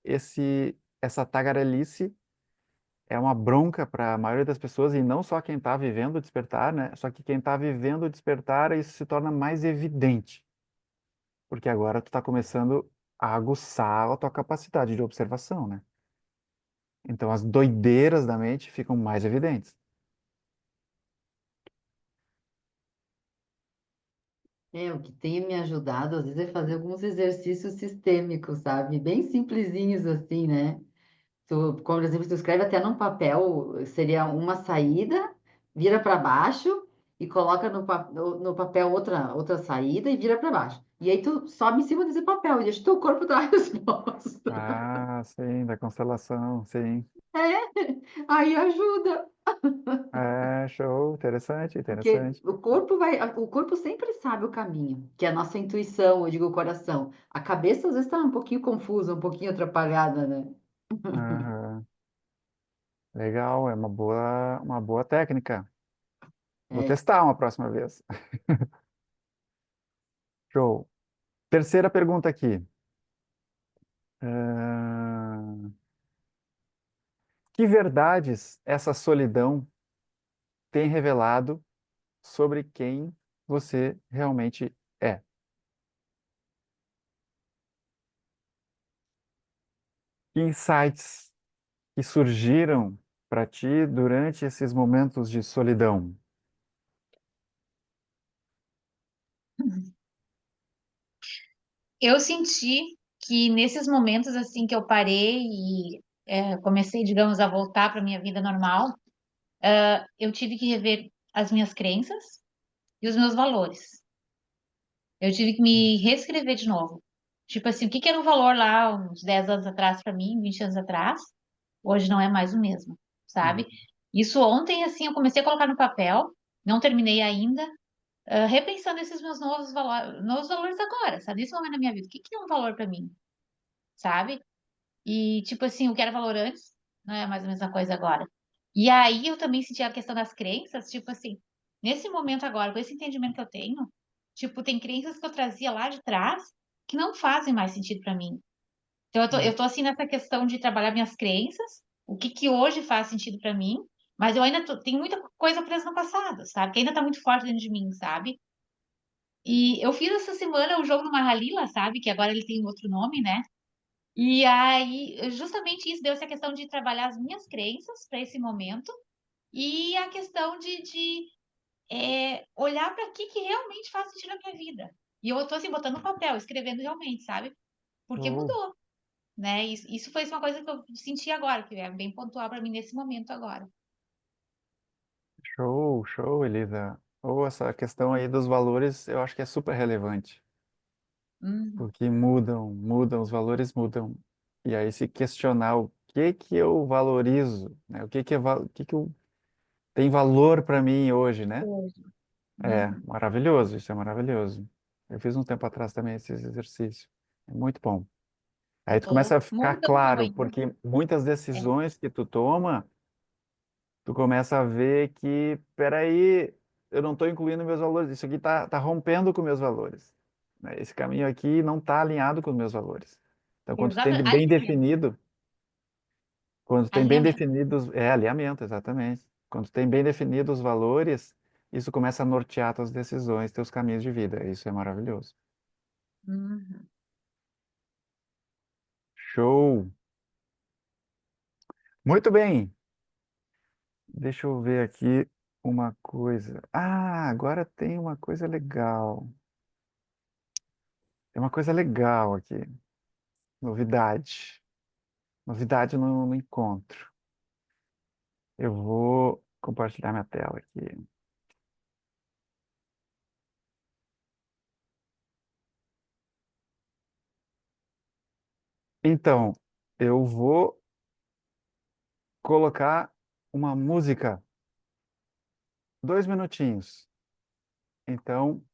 Essa tagarelice é uma bronca para a maioria das pessoas e não só quem está vivendo o despertar, né? Só que quem está vivendo o despertar, isso se torna mais evidente, porque agora tu está começando a aguçar a tua capacidade de observação, né? Então as doideiras da mente ficam mais evidentes. É, o que tem me ajudado, às vezes, é fazer alguns exercícios sistêmicos, sabe? Bem simplesinhos assim, né? Tu, por exemplo, tu escreve até num papel, seria uma saída, vira para baixo e coloca no papel outra saída e vira para baixo. E aí tu sobe em cima desse papel e deixa o teu corpo dar a resposta. Ah, sim, da constelação, sim. Aí ajuda, É, show, interessante, porque interessante. o corpo sempre sabe o caminho, que é a nossa intuição, eu digo o coração. A cabeça às vezes está um pouquinho confusa, um pouquinho atrapalhada, né? Aham. Legal, é uma boa técnica. Vou É, testar uma próxima vez. Show. Terceira pergunta aqui. Ah, que verdades essa solidão tem revelado sobre quem você realmente é? Que insights que surgiram para ti durante esses momentos de solidão? Eu senti que nesses momentos assim que eu parei e comecei, digamos, a voltar para minha vida normal, eu tive que rever as minhas crenças e os meus valores. Eu tive que me reescrever de novo. Tipo assim, o que que era um valor lá uns 10 anos atrás para mim, 20 anos atrás, hoje não é mais o mesmo, Uhum. sabe? Isso ontem, assim, eu comecei a colocar no papel, não terminei ainda, repensando esses meus novos valores agora, sabe? Nesse momento da minha vida, o que que é um valor para mim, sabe? E, tipo assim, o que era valor antes não é mais a mesma coisa agora. E aí eu também senti a questão das crenças, tipo assim, nesse momento agora, com esse entendimento que eu tenho, tipo, tem crenças que eu trazia lá de trás que não fazem mais sentido pra mim. Então eu tô assim nessa questão de trabalhar minhas crenças, o que que hoje faz sentido pra mim, mas eu ainda tenho muita coisa presa no passado, sabe? Que ainda tá muito forte dentro de mim, sabe? E eu fiz essa semana o jogo do Mahalila, sabe? Que agora ele tem outro nome, né? E aí, justamente isso deu essa questão de trabalhar as minhas crenças para esse momento e a questão de olhar para que realmente faz sentido na minha vida. E eu tô assim, botando no papel, escrevendo realmente, sabe? Porque Show, mudou, né? Isso foi uma coisa que eu senti agora, que é bem pontual para mim nesse momento agora. show, show, Elisa. Ou essa questão aí dos valores, eu acho que é super relevante, Uhum. porque mudam, os valores mudam. E aí se questionar o que que eu valorizo, né? O que que tem valor para mim hoje, né? Hoje. É Uhum. maravilhoso, isso é maravilhoso. Eu fiz um tempo atrás também esse exercício. É muito bom. Aí Eu tu começa tô a ficar montando claro, ainda. porque muitas É, decisões que tu toma, tu começa a ver que, peraí, eu não estou incluindo meus valores, isso aqui tá rompendo com meus valores, né? Esse caminho aqui não está alinhado com os meus valores. Então, quando tu tem exatamente. bem Alinhamento. definido, quando tu tem bem Alinhamento. definidos, é alinhamento, exatamente. Quando tu tem bem definidos os valores, isso começa a nortear tuas decisões, teus caminhos de vida. Isso é maravilhoso. Uhum. Show! Muito bem. Deixa eu ver aqui uma coisa. Ah, agora tem uma coisa legal. Tem uma coisa legal aqui. Novidade. Novidade no encontro. Eu vou compartilhar minha tela aqui. Então, eu vou colocar uma música, 2 minutinhos. Então,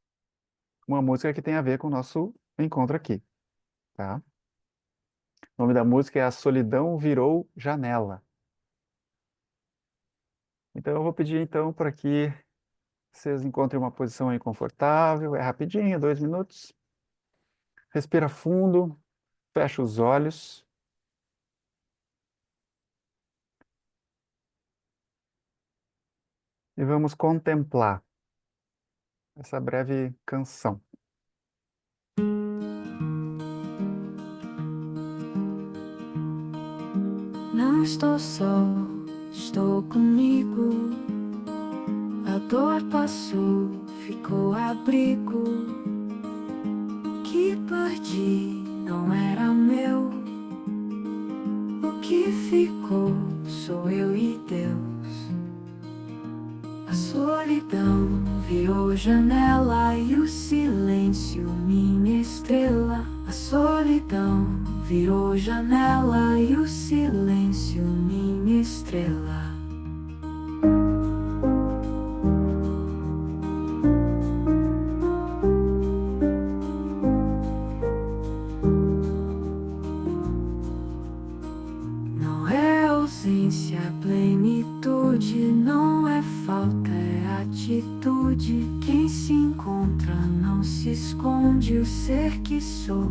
uma música que tem a ver com o nosso encontro aqui, tá? O nome da música é A Solidão Virou Janela. Então, eu vou pedir então para que vocês encontrem uma posição aí confortável. É rapidinho, 2 minutos. Respira fundo, fecha os olhos e vamos contemplar essa breve canção. Não estou só, estou comigo. A dor passou, ficou abrigo. O que perdi não era meu. O que ficou sou eu e Deus. A solidão virou janela e o silêncio minha estrela. A solidão virou janela e o silêncio minha estrela. Não é ausência, plenitude, não é falta, é atitude. Quem se encontra não se esconde, o ser que sou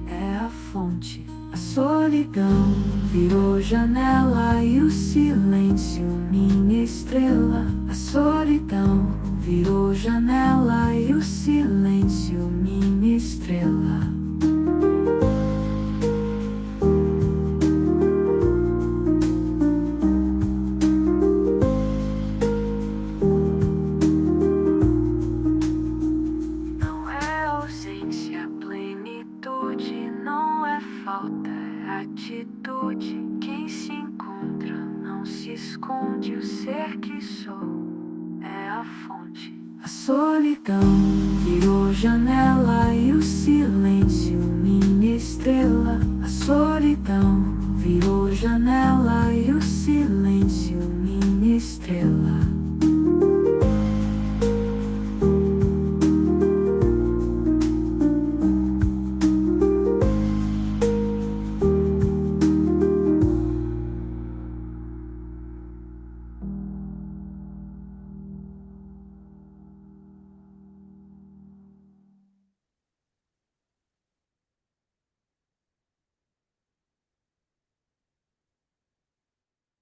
é a fonte. A solidão virou janela e o silêncio minha estrela. A solidão virou janela e o silêncio minha estrela. Não é ausência, plenitude, não é falta, é atitude. Quem se encontra não se esconde, o ser que sou é a fonte. A solidão virou janela e o silêncio minha estrela. A solidão virou janela e o silêncio minha estrela.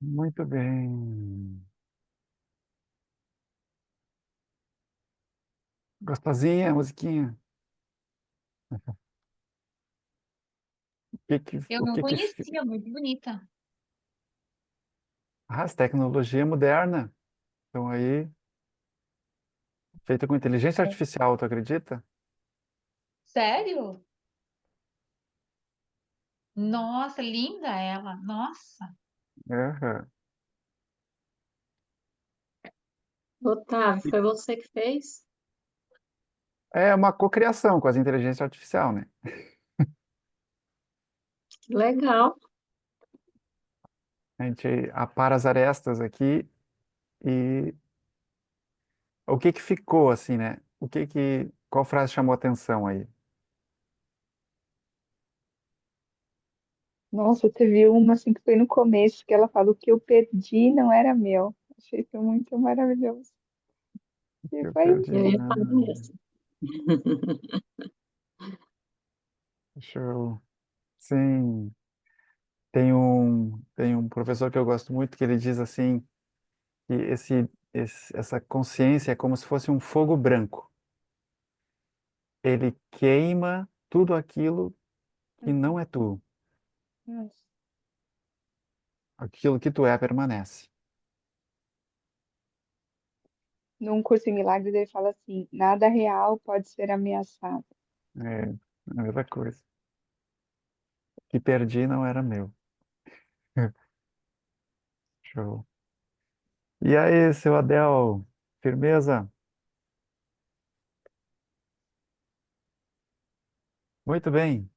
Muito bem. Gostosinha a musiquinha? Eu o não que que... conhecia, muito bonita. Ah, as tecnologia moderna. Então aí, feita com inteligência artificial, tu acredita? Sério? Nossa, linda ela. Nossa. Aham. Otávio, foi você que fez? É uma cocriação com as inteligências artificial, né? Que legal. A gente apara as arestas aqui e o que que ficou assim, né? Qual frase chamou atenção aí? Nossa, teve uma assim que foi no começo, que ela fala: o que eu perdi não era meu. Achei isso muito maravilhoso. E Eu foi perdi. Eu ia Não, falar não. isso. Show. Sim. Tem um professor que eu gosto muito que ele diz assim que essa consciência é como se fosse um fogo branco. Ele queima tudo aquilo que não é tu. Nossa. Aquilo que tu é permanece. Num curso em milagres ele fala assim: nada real pode ser ameaçado. É a mesma coisa. O que perdi não era meu. Show. E aí, seu Adel, firmeza? Muito bem.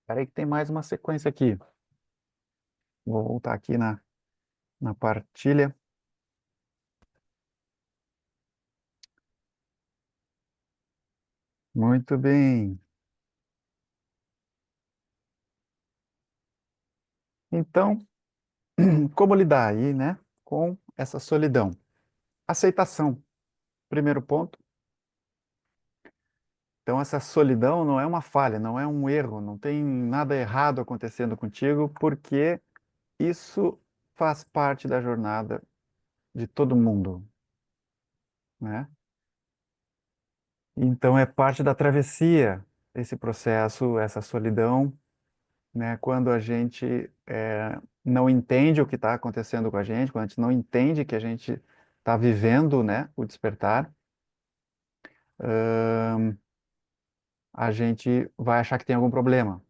Espera aí que tem mais uma sequência aqui. Vou voltar aqui na partilha. Muito bem. Então, como lidar aí, né, com essa solidão? Aceitação, primeiro ponto. Então, essa solidão não é uma falha, não é um erro, não tem nada errado acontecendo contigo, porque isso faz parte da jornada de todo mundo, né? Então, é parte da travessia esse processo, essa solidão, né? Quando a gente não entende o que está acontecendo com a gente, quando a gente não entende que a gente está vivendo, né, o despertar, a gente vai achar que tem algum problema,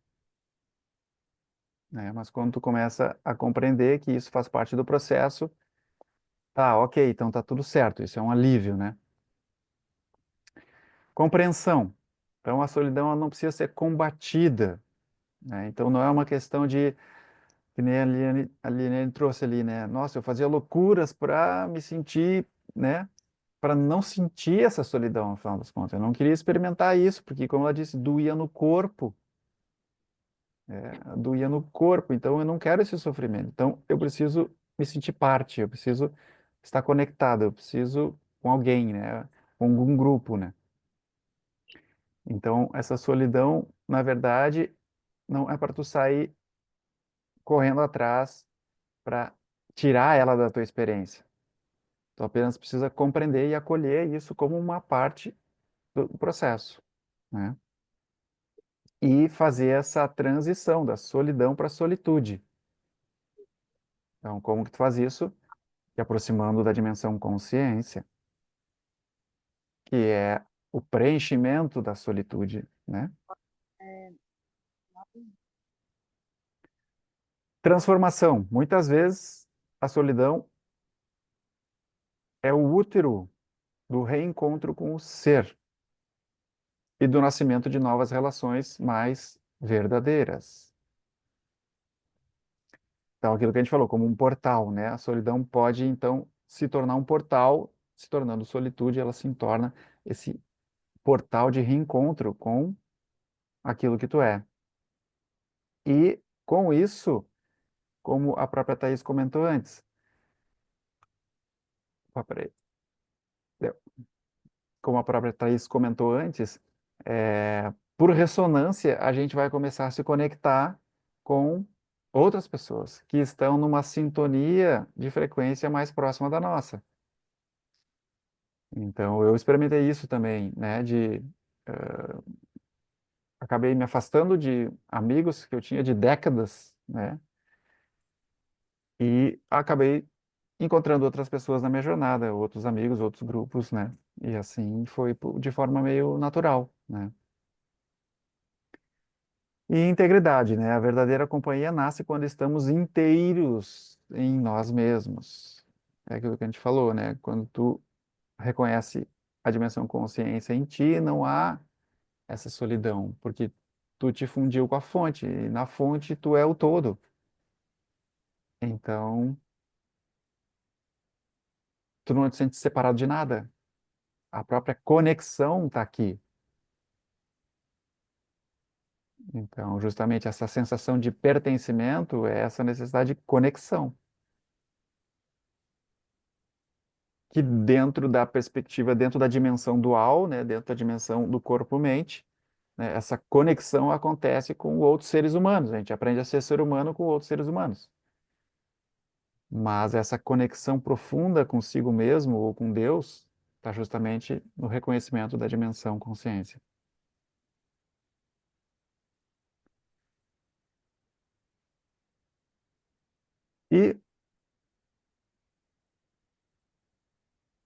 né? Mas quando tu começa a compreender que isso faz parte do processo, tá, ok, então tá tudo certo, isso é um alívio, né? Compreensão. Então a solidão ela não precisa ser combatida, né? Então não é uma questão de, que nem a Liliane trouxe ali, né? Nossa, eu fazia loucuras para me sentir, né? Para não sentir essa solidão, no final das contas. Eu não queria experimentar isso, porque, como ela disse, doía no corpo. Doía no corpo, então eu não quero esse sofrimento. Então eu preciso me sentir parte, eu preciso estar conectado, eu preciso com alguém, né? Com algum grupo, né? Então essa solidão, na verdade, não é para tu sair correndo atrás para tirar ela da tua experiência. Tu apenas precisa compreender e acolher isso como uma parte do processo, né? E fazer essa transição da solidão para a solitude. Então, como que tu faz isso? Te aproximando da dimensão consciência, que é o preenchimento da solitude, né? Transformação. Muitas vezes a solidão é o útero do reencontro com o ser e do nascimento de novas relações mais verdadeiras. Então, aquilo que a gente falou, como um portal, né? A solidão pode, então, se tornar um portal, se tornando solitude, ela se torna esse portal de reencontro com aquilo que tu é. E, com isso, como a própria Thaís comentou antes, opa, peraí, deu. Como a própria Thaís comentou antes, por ressonância, a gente vai começar a se conectar com outras pessoas que estão numa sintonia de frequência mais próxima da nossa. Então, eu experimentei isso também, né, acabei me afastando de amigos que eu tinha de décadas, né? E acabei encontrando outras pessoas na minha jornada, outros amigos, outros grupos, né? E assim foi de forma meio natural, né? E integridade, né? A verdadeira companhia nasce quando estamos inteiros em nós mesmos. É aquilo que a gente falou, né? Quando tu reconhece a dimensão consciência em ti, não há essa solidão, porque tu te fundiu com a fonte, e na fonte tu é o todo. Então, tu não te sente separado de nada. A própria conexão está aqui. Então, justamente essa sensação de pertencimento é essa necessidade de conexão, que dentro da perspectiva, dentro da dimensão dual, né, dentro da dimensão do corpo-mente, né, essa conexão acontece com outros seres humanos. A gente aprende a ser ser humano com outros seres humanos. Mas essa conexão profunda consigo mesmo ou com Deus está justamente no reconhecimento da dimensão consciência. E,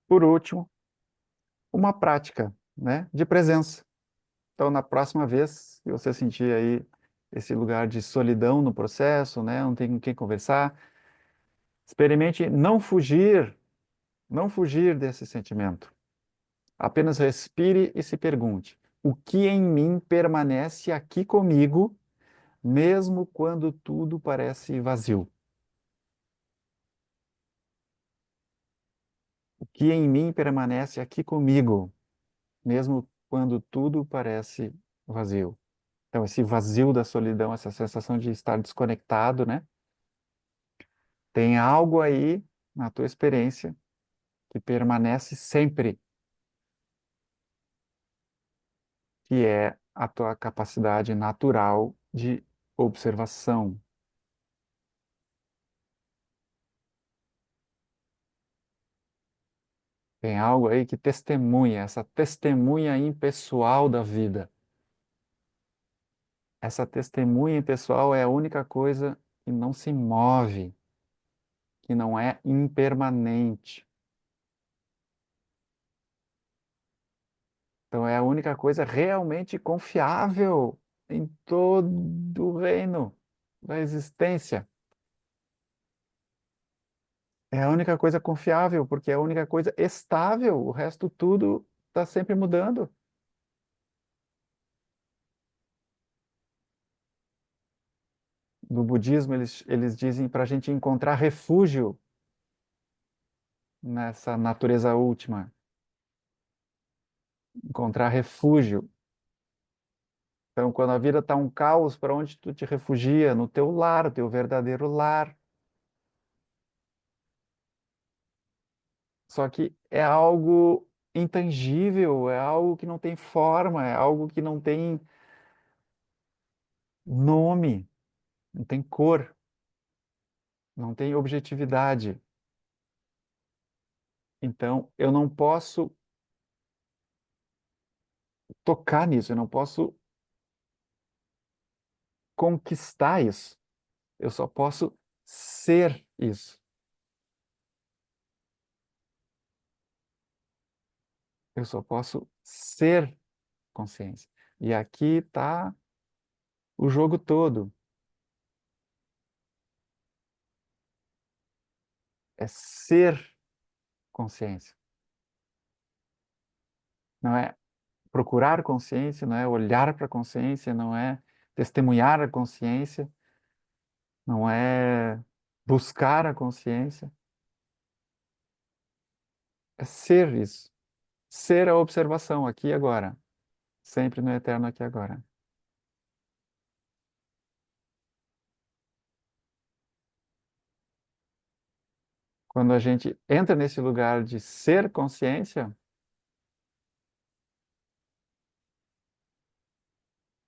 por último, uma prática, né, de presença. Então, na próxima vez que você sentir aí esse lugar de solidão no processo, né, não tem com quem conversar, experimente não fugir desse sentimento. Apenas respire e se pergunte: o que em mim permanece aqui comigo, mesmo quando tudo parece vazio? O que em mim permanece aqui comigo, mesmo quando tudo parece vazio? Então, esse vazio da solidão, essa sensação de estar desconectado, né? Tem algo aí na tua experiência que permanece sempre, que é a tua capacidade natural de observação. Tem algo aí que testemunha, essa testemunha impessoal da vida. Essa testemunha impessoal é a única coisa que não se move, que não é impermanente. Então é a única coisa realmente confiável em todo o reino da existência. É a única coisa confiável, porque é a única coisa estável. O resto tudo está sempre mudando. No budismo, eles dizem para a gente encontrar refúgio nessa natureza última. Encontrar refúgio. Então, quando a vida está um caos, para onde tu te refugia? No teu lar, o teu verdadeiro lar. Só que é algo intangível, é algo que não tem forma, é algo que não tem nome, não tem cor, não tem objetividade. Então, eu não posso tocar nisso, eu não posso conquistar isso. Eu só posso ser isso. Eu só posso ser consciência. E aqui está o jogo todo. É ser consciência. Não é procurar consciência, não é olhar para a consciência, não é testemunhar a consciência, não é buscar a consciência. É ser isso. Ser a observação aqui e agora. Sempre no eterno aqui e agora. Quando a gente entra nesse lugar de ser consciência,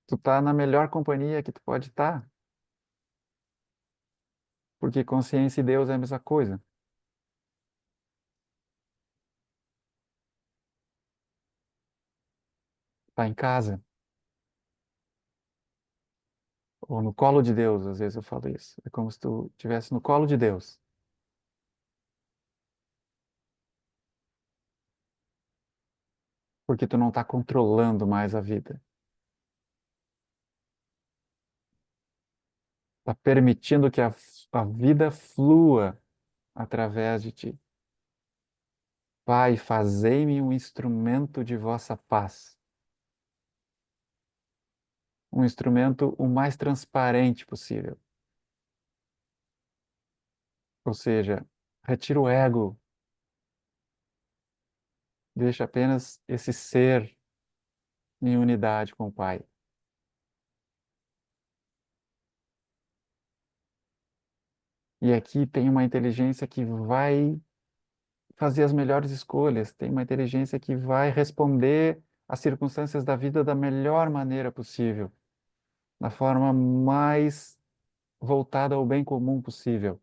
tu tá na melhor companhia que tu pode estar. Porque consciência e Deus é a mesma coisa. Tá em casa. Ou no colo de Deus, às vezes eu falo isso. É como se tu estivesse no colo de Deus. Porque tu não está controlando mais a vida. Está permitindo que a vida flua através de ti. Pai, fazei-me um instrumento de vossa paz. Um instrumento o mais transparente possível. Ou seja, retira o ego, deixa apenas esse ser em unidade com o Pai. E aqui tem uma inteligência que vai fazer as melhores escolhas, tem uma inteligência que vai responder às circunstâncias da vida da melhor maneira possível, da forma mais voltada ao bem comum possível.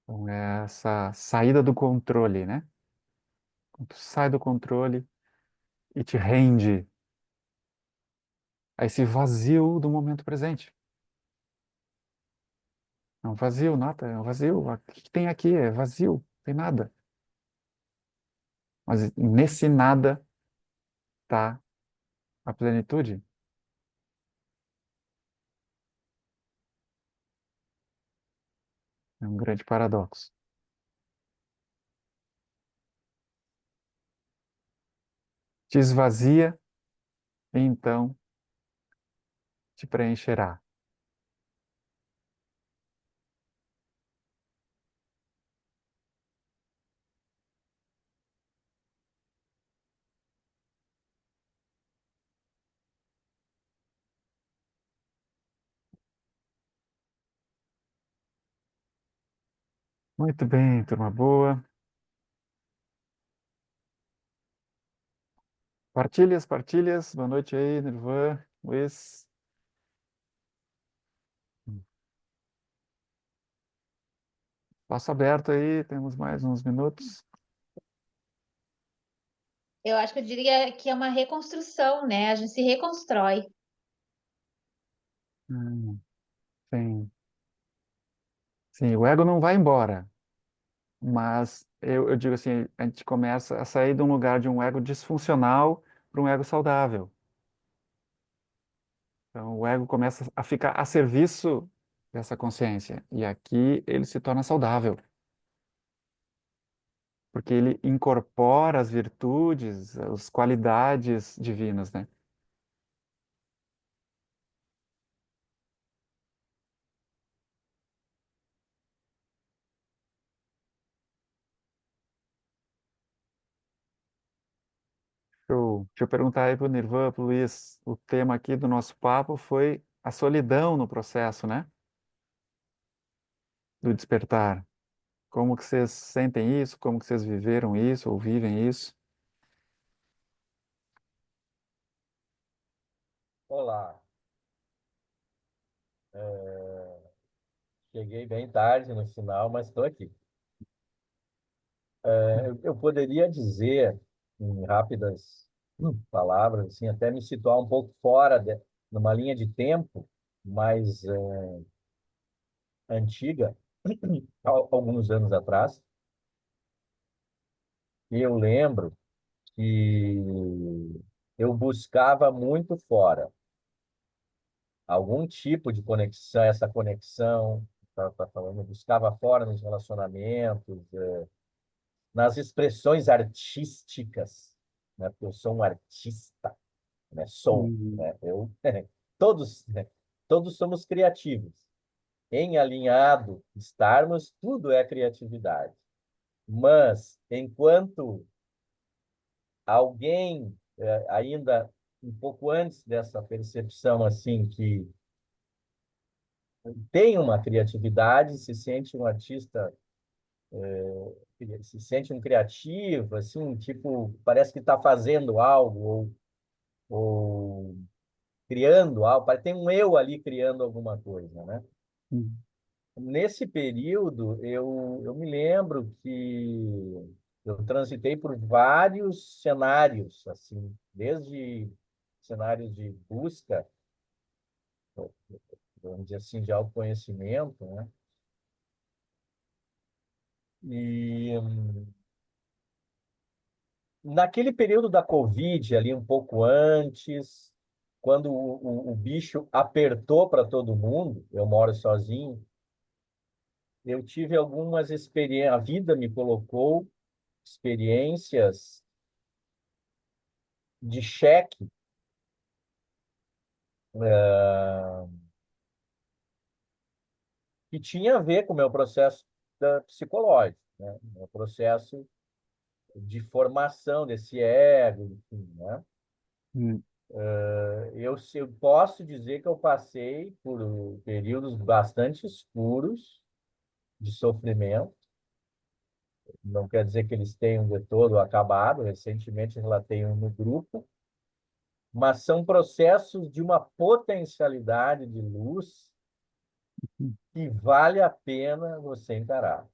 Então, é essa saída do controle, né? Quando tu sai do controle e te rende a esse vazio do momento presente. É um vazio, nota, é um vazio. O que tem aqui é vazio, não tem nada. Mas nesse nada está a plenitude. É um grande paradoxo. Te esvazia e então te preencherá. Muito bem, turma boa. Partilhas, partilhas. Boa noite aí, Nirvan, Luiz. Passo aberto aí, temos mais uns minutos. Eu acho que eu diria que é uma reconstrução, né? A gente se reconstrói. Hum, sim, sim, o ego não vai embora, mas eu digo assim, a gente começa a sair de um lugar de um ego disfuncional para um ego saudável. Então, o ego começa a ficar a serviço dessa consciência. E aqui ele se torna saudável, porque ele incorpora as virtudes, as qualidades divinas, né? Deixa eu perguntar aí para o Nirvan, para o Luiz. O tema aqui do nosso papo foi a solidão no processo, né? Do despertar. Como que vocês sentem isso? Como que vocês viveram isso ou vivem isso? Olá, cheguei bem tarde no final, mas estou aqui. Eu poderia dizer, em rápidas palavras, assim, até me situar um pouco fora numa linha de tempo mais antiga, alguns anos atrás, e eu lembro que eu buscava muito fora algum tipo de conexão, essa conexão, tá falando, eu buscava fora nos relacionamentos, nas expressões artísticas, né? Porque eu sou um artista, né? Sou, Uhum. né? Todos, né? Todos somos criativos. Em alinhado estarmos, tudo é criatividade. Mas enquanto alguém ainda um pouco antes dessa percepção assim que tem uma criatividade, se sente um artista, se sente um criativo, assim, tipo, parece que está fazendo algo ou criando algo, parece que tem um eu ali criando alguma coisa, né? Uhum. Nesse período, eu me lembro que Eu transitei por vários cenários, assim, desde cenários de busca, vamos dizer assim, de autoconhecimento, né? E naquele período da Covid, ali um pouco antes, quando o bicho apertou para todo mundo, eu moro sozinho, eu tive algumas experiências, a vida me colocou experiências de cheque, que tinha a ver com o meu processo psicológico, né? Meu processo de formação desse ego, enfim, né? Hum, Eu posso dizer que eu passei por períodos bastante escuros de sofrimento. Não quer dizer que eles tenham de todo acabado. Recentemente relatei um no grupo, mas são processos de uma potencialidade de luz que vale a pena você encarar,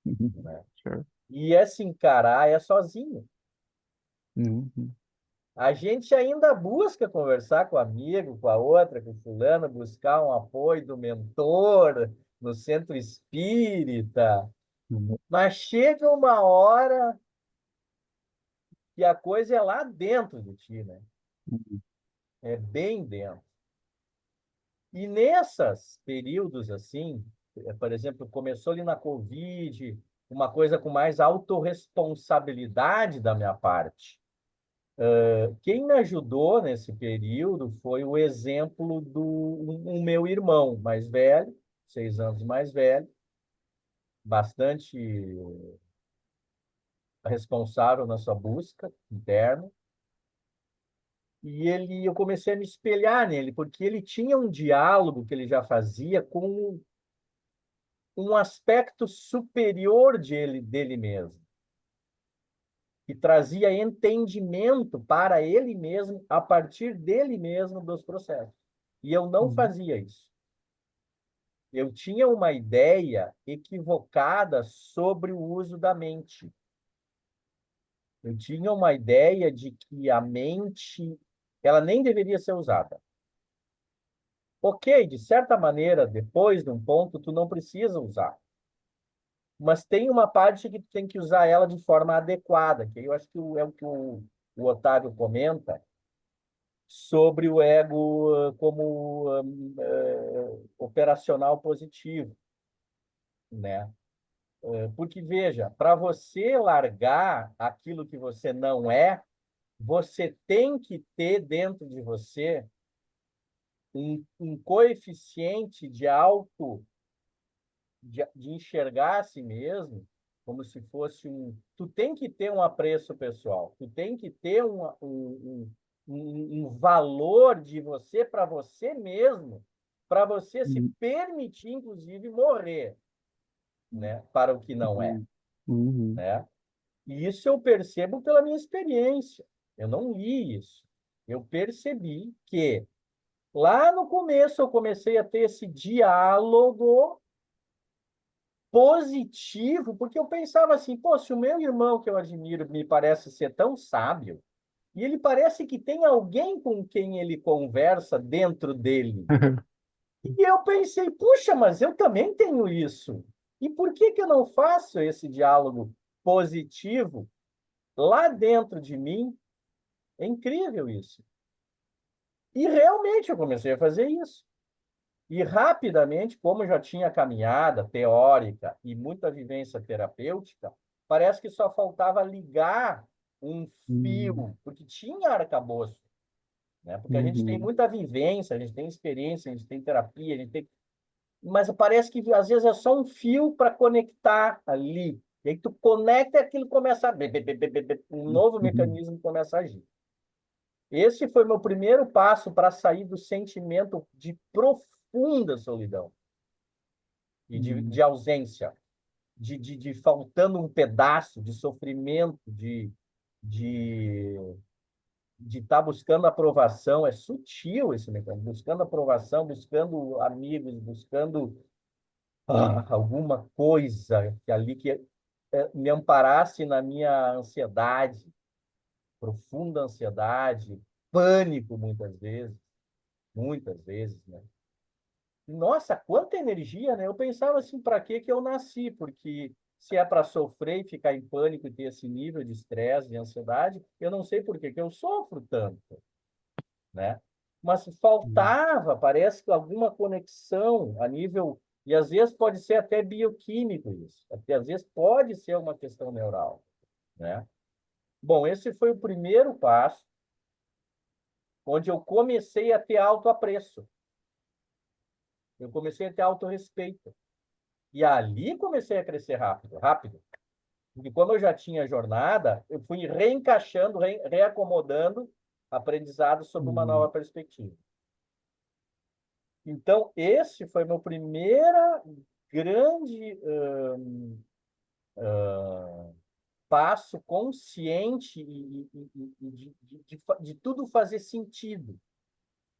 né? sure. E esse encarar é sozinho. Uhum. A gente ainda busca conversar com o amigo, com a outra, com o fulano, buscar um apoio do mentor no centro espírita, Uhum. mas chega uma hora que a coisa é lá dentro de ti, né? É bem dentro. E nesses períodos assim, por exemplo, começou ali na Covid, uma coisa com mais autorresponsabilidade da minha parte. Quem me ajudou nesse período foi o exemplo do meu irmão mais velho, 6 anos mais velho, bastante responsável na sua busca interna. Eu comecei a me espelhar nele, porque ele tinha um diálogo que ele já fazia com um aspecto superior dele mesmo, que trazia entendimento para ele mesmo, a partir dele mesmo, dos processos. E eu não Uhum. fazia isso. Eu tinha uma ideia equivocada sobre o uso da mente. Eu tinha uma ideia de que a mente, ela nem deveria ser usada. Ok, de certa maneira, depois de um ponto, tu não precisa usar. Mas tem uma parte que tu tem que usar ela de forma adequada, que eu acho que é o que o Otávio comenta sobre o ego como operacional positivo, né? Porque, veja, para você largar aquilo que você não é, você tem que ter dentro de você um coeficiente de enxergar a si mesmo como se fosse um. Tu tem que ter um apreço pessoal, tu tem que ter um valor de você para você mesmo, para você se Uhum. permitir, inclusive, morrer, né, para o que não é, Uhum. né? E isso eu percebo pela minha experiência. Eu não li isso. Eu percebi que lá no começo eu comecei a ter esse diálogo positivo, porque eu pensava assim, pô, se o meu irmão que eu admiro me parece ser tão sábio, e ele parece que tem alguém com quem ele conversa dentro dele. E eu pensei, puxa, mas eu também tenho isso. E por que que eu não faço esse diálogo positivo lá dentro de mim? É incrível isso. E realmente eu comecei a fazer isso. E rapidamente, como já tinha caminhada teórica e muita vivência terapêutica, parece que só faltava ligar um Uhum. fio, porque tinha arcabouço, né? Porque a gente tem Uhum. muita vivência, a gente tem experiência, a gente tem terapia, a gente tem... Mas parece que às vezes é só um fio para conectar ali. E aí tu conecta e aquilo começa a... Um novo Uhum. mecanismo começa a agir. Esse foi meu primeiro passo para sair do sentimento de profunda solidão e de ausência, de faltando um pedaço, de sofrimento, de de estar buscando aprovação. É sutil esse mecanismo, buscando aprovação, buscando amigos, buscando alguma coisa que ali que me amparasse na minha ansiedade, profunda ansiedade, pânico muitas vezes, né? Nossa, quanta energia, né? Eu pensava assim, para que eu nasci? Porque se é para sofrer e ficar em pânico e ter esse nível de estresse, de ansiedade, eu não sei por que eu sofro tanto, né? Mas Uhum. faltava, parece que alguma conexão a nível, e às vezes pode ser até bioquímico isso, até às vezes pode ser uma questão neural, né? Bom, esse foi o primeiro passo onde eu comecei a ter autoapreço. Eu comecei a ter autorrespeito. E ali comecei a crescer rápido, rápido. Porque como eu já tinha jornada, eu fui reencaixando, reacomodando aprendizado sob uma Uhum. nova perspectiva. Então, esse foi meu primeiro grande passo consciente de tudo fazer sentido.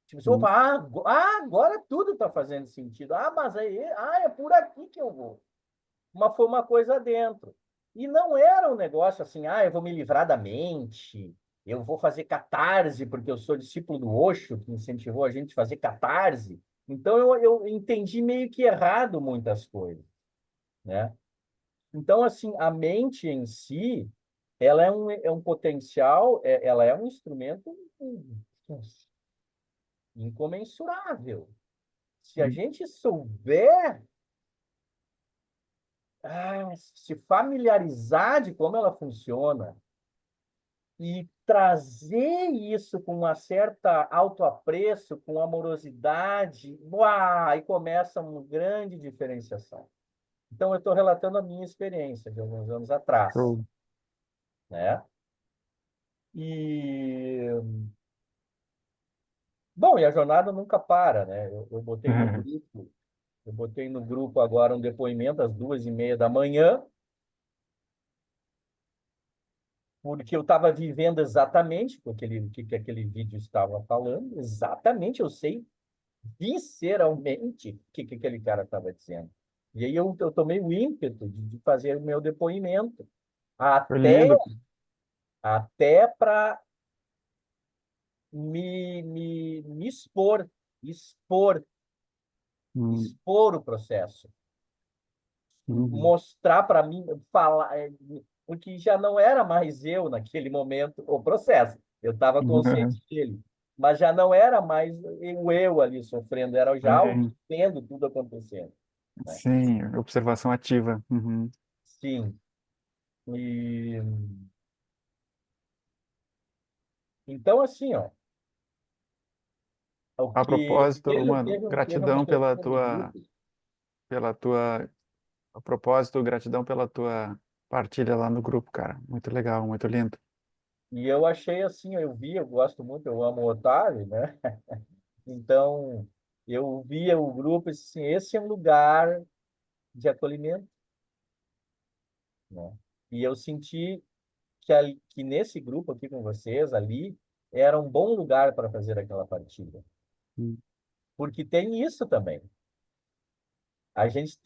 Tipo, você, opa, Uhum. agora tudo está fazendo sentido. Mas é por aqui que eu vou. Foi uma coisa dentro. E não era um negócio assim, eu vou me livrar da mente, eu vou fazer catarse, porque eu sou discípulo do Osho, que incentivou a gente a fazer catarse. Então eu entendi meio que errado muitas coisas, né? Então, assim, a mente em si, ela é um potencial, ela é um instrumento incomensurável. Se a Uhum. gente souber se familiarizar de como ela funciona e trazer isso com uma certa autoapreço, com amorosidade, aí começa uma grande diferenciação. Então, eu estou relatando a minha experiência de alguns anos atrás, Show. né? E, bom, e a jornada nunca para, né? Eu botei no grupo agora um depoimento às 2:30 da manhã, porque eu estava vivendo exatamente o que aquele vídeo estava falando, exatamente, eu sei visceralmente o que aquele cara estava dizendo. E aí eu tomei o ímpeto de fazer o meu depoimento, Foi até, lindo. até para me expor, Uhum. expor o processo, Uhum. mostrar para mim, falar, porque já não era mais eu naquele momento o processo. Eu estava consciente dele, mas já não era mais o eu ali sofrendo, era já o Sim, vendo tudo acontecendo, né? sim, observação ativa. Uhum. Sim. E então assim, ó, o A que propósito, mano, teve uma gratidão questão do grupo. pela tua, a propósito, gratidão pela tua partilha lá no grupo, cara. Muito legal, muito lindo. E eu achei assim, eu gosto muito, eu amo o Otávio, né? Então, eu via o grupo e disse assim, esse é um lugar de acolhimento, né? E eu senti que nesse grupo aqui com vocês, ali, era um bom lugar para fazer aquela partida. Uhum. Porque tem isso também. A gente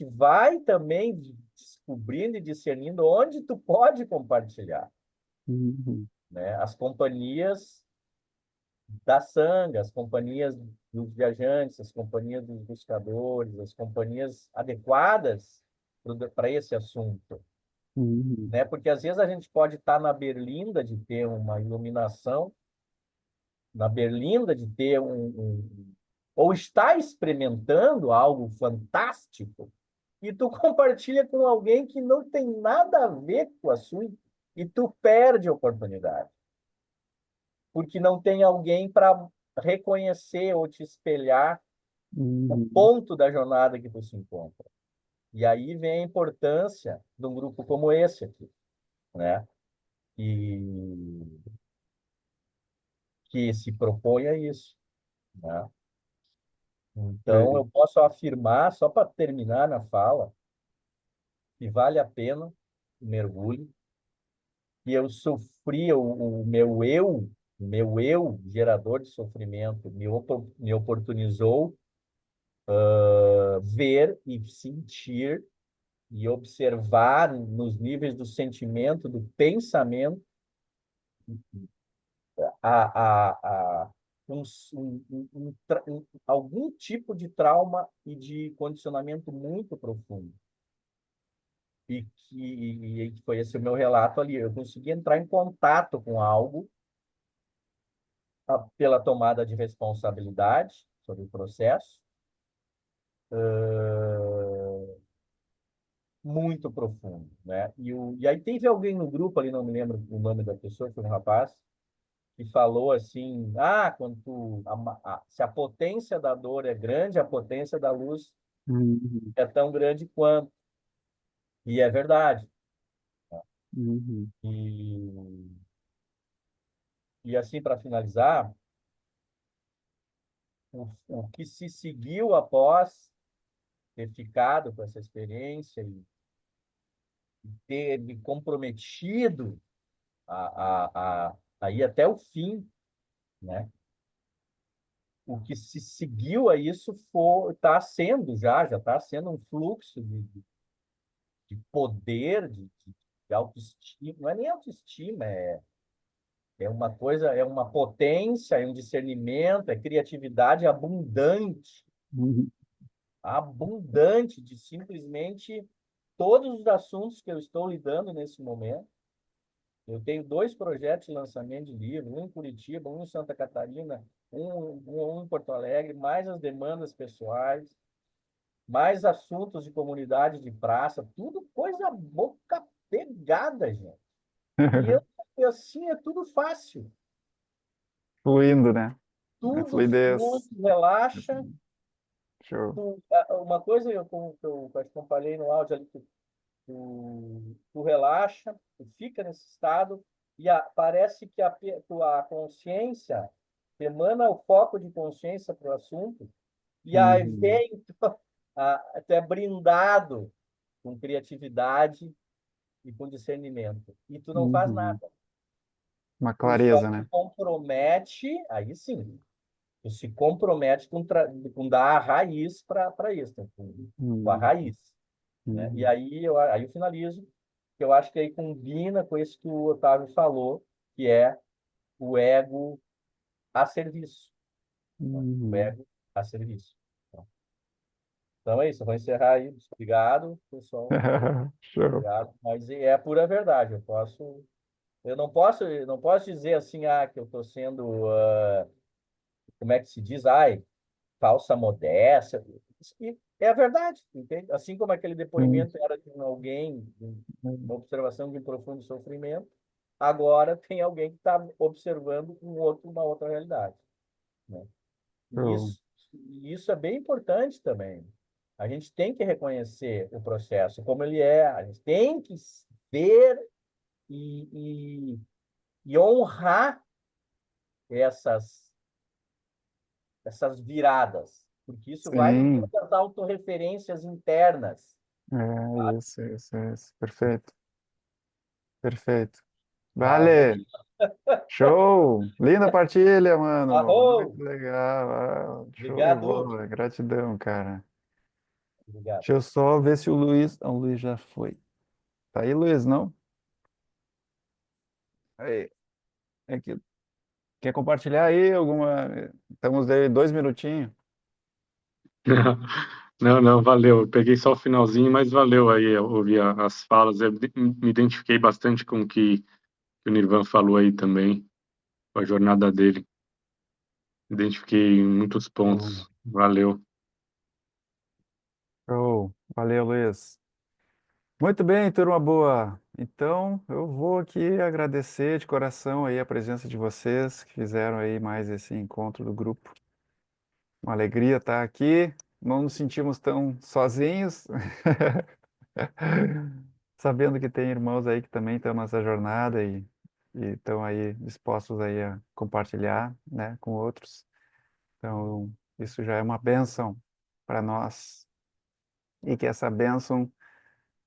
vai também descobrindo e discernindo onde tu pode compartilhar, Uhum. né? As companhias da sanga, as companhias dos viajantes, as companhias dos buscadores, as companhias adequadas para esse assunto, Uhum. né? Porque às vezes a gente pode estar na berlinda de ter uma iluminação, na berlinda de ter ou estar experimentando algo fantástico e tu compartilha com alguém que não tem nada a ver com o assunto e tu perde a oportunidade, porque não tem alguém para reconhecer ou te espelhar o Uhum. ponto da jornada que tu se encontra. E aí vem a importância de um grupo como esse aqui, né? E que se propõe a isso, né? Então, Sim. eu posso afirmar, só para terminar na fala, que vale a pena o mergulho, que eu sofri, o meu eu, gerador de sofrimento, me oportunizou ver e sentir e observar nos níveis do sentimento, do pensamento, a algum tipo de trauma e de condicionamento muito profundo. E foi esse o meu relato ali. Eu consegui entrar em contato com algo pela tomada de responsabilidade sobre o processo, muito profundo, né? E aí teve alguém no grupo ali, não me lembro o nome da pessoa, foi um rapaz, que falou assim, se a potência da dor é grande, a potência da luz Uhum. é tão grande quanto. E é verdade. Uhum. E assim, para finalizar, o que se seguiu após ter ficado com essa experiência e ter me comprometido a ir até o fim, né? O que se seguiu a isso está sendo já está sendo um fluxo de poder, de autoestima. Não é nem autoestima, é uma coisa, é uma potência, é um discernimento, é criatividade abundante, Uhum. abundante de simplesmente todos os assuntos que eu estou lidando nesse momento. Eu tenho 2 projetos de lançamento de livro, um em Curitiba, um em Santa Catarina, um em Porto Alegre, mais as demandas pessoais, mais assuntos de comunidade de praça, tudo coisa boca pegada, gente. E assim é tudo fácil, Fluindo, né? É tudo flui, fluidez. relaxa. Show. Uma coisa que eu acho que eu falei no áudio ali, tu relaxa, tu fica nesse estado e parece que a tua consciência emana o foco de consciência para o assunto e aí Uhum. vem tu é brindado com criatividade e com discernimento e tu não faz Uhum. nada. Uma Tu só clareza, se né? compromete, aí sim, tu se compromete com dar a raiz para isso, né? Com a Uhum. raiz, né? E Uhum. aí eu finalizo, que eu acho que aí combina com isso que o Otávio falou, que é o ego a serviço. Né? O Uhum. ego a serviço. Então é isso, eu vou encerrar aí. Obrigado, pessoal. Show. Obrigado. Mas é a pura verdade. Eu não posso dizer assim, que eu estou sendo, como é que se diz? Ai, falsa modéstia. Isso que é a verdade, entende? Assim como aquele Sim. depoimento era de alguém, uma observação de um profundo sofrimento, agora tem alguém que está observando uma outra realidade, né? E Show. isso é bem importante também. A gente tem que reconhecer o processo como ele é, a gente tem que ver e, e honrar essas, essas viradas, porque isso vai em Sim. todas as autorreferências internas. É isso. Perfeito. Perfeito. Arro, Vale. Show! Linda partilha, mano. arro. Muito legal. Show de Obrigado. bola. Gratidão, cara. Obrigado. Deixa eu só ver se o Luiz. Ah, o Luiz já foi. Tá aí, Luiz, não? Aí. É que... Quer compartilhar aí alguma. Estamos aí 2 minutinhos. Não, não, valeu. Eu peguei só o finalzinho, mas valeu aí eu ouvir as falas. Eu me identifiquei bastante com o que o Nirvan falou aí também, com a jornada dele. Me identifiquei em muitos Show. pontos. Valeu. Show. Valeu, Luiz. Muito bem, turma boa. Então, eu vou aqui agradecer de coração aí a presença de vocês que fizeram aí mais esse encontro do grupo. Uma alegria estar aqui. Não nos sentimos tão sozinhos, sabendo que tem irmãos aí que também estão nessa jornada e estão aí dispostos aí a compartilhar, né, com outros. Então, isso já é uma bênção para nós e que essa bênção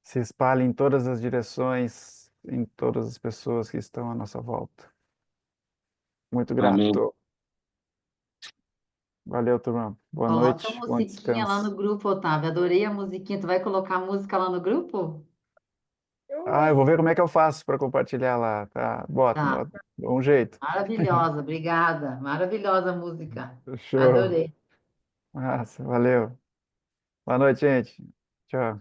se espalhe em todas as direções, em todas as pessoas que estão à nossa volta. Muito Amém. grato. Valeu, turma. Boa Coloca a noite, bom musiquinha lá no descanso. grupo, Otávio. Adorei a musiquinha. Tu vai colocar a música lá no grupo? Ah, eu vou ver como é que eu faço para compartilhar lá, tá? Bota, Tá. bota. Dá um jeito. Maravilhosa, obrigada. Maravilhosa a música. Show. Adorei. Massa, valeu. Boa noite, gente. Tchau.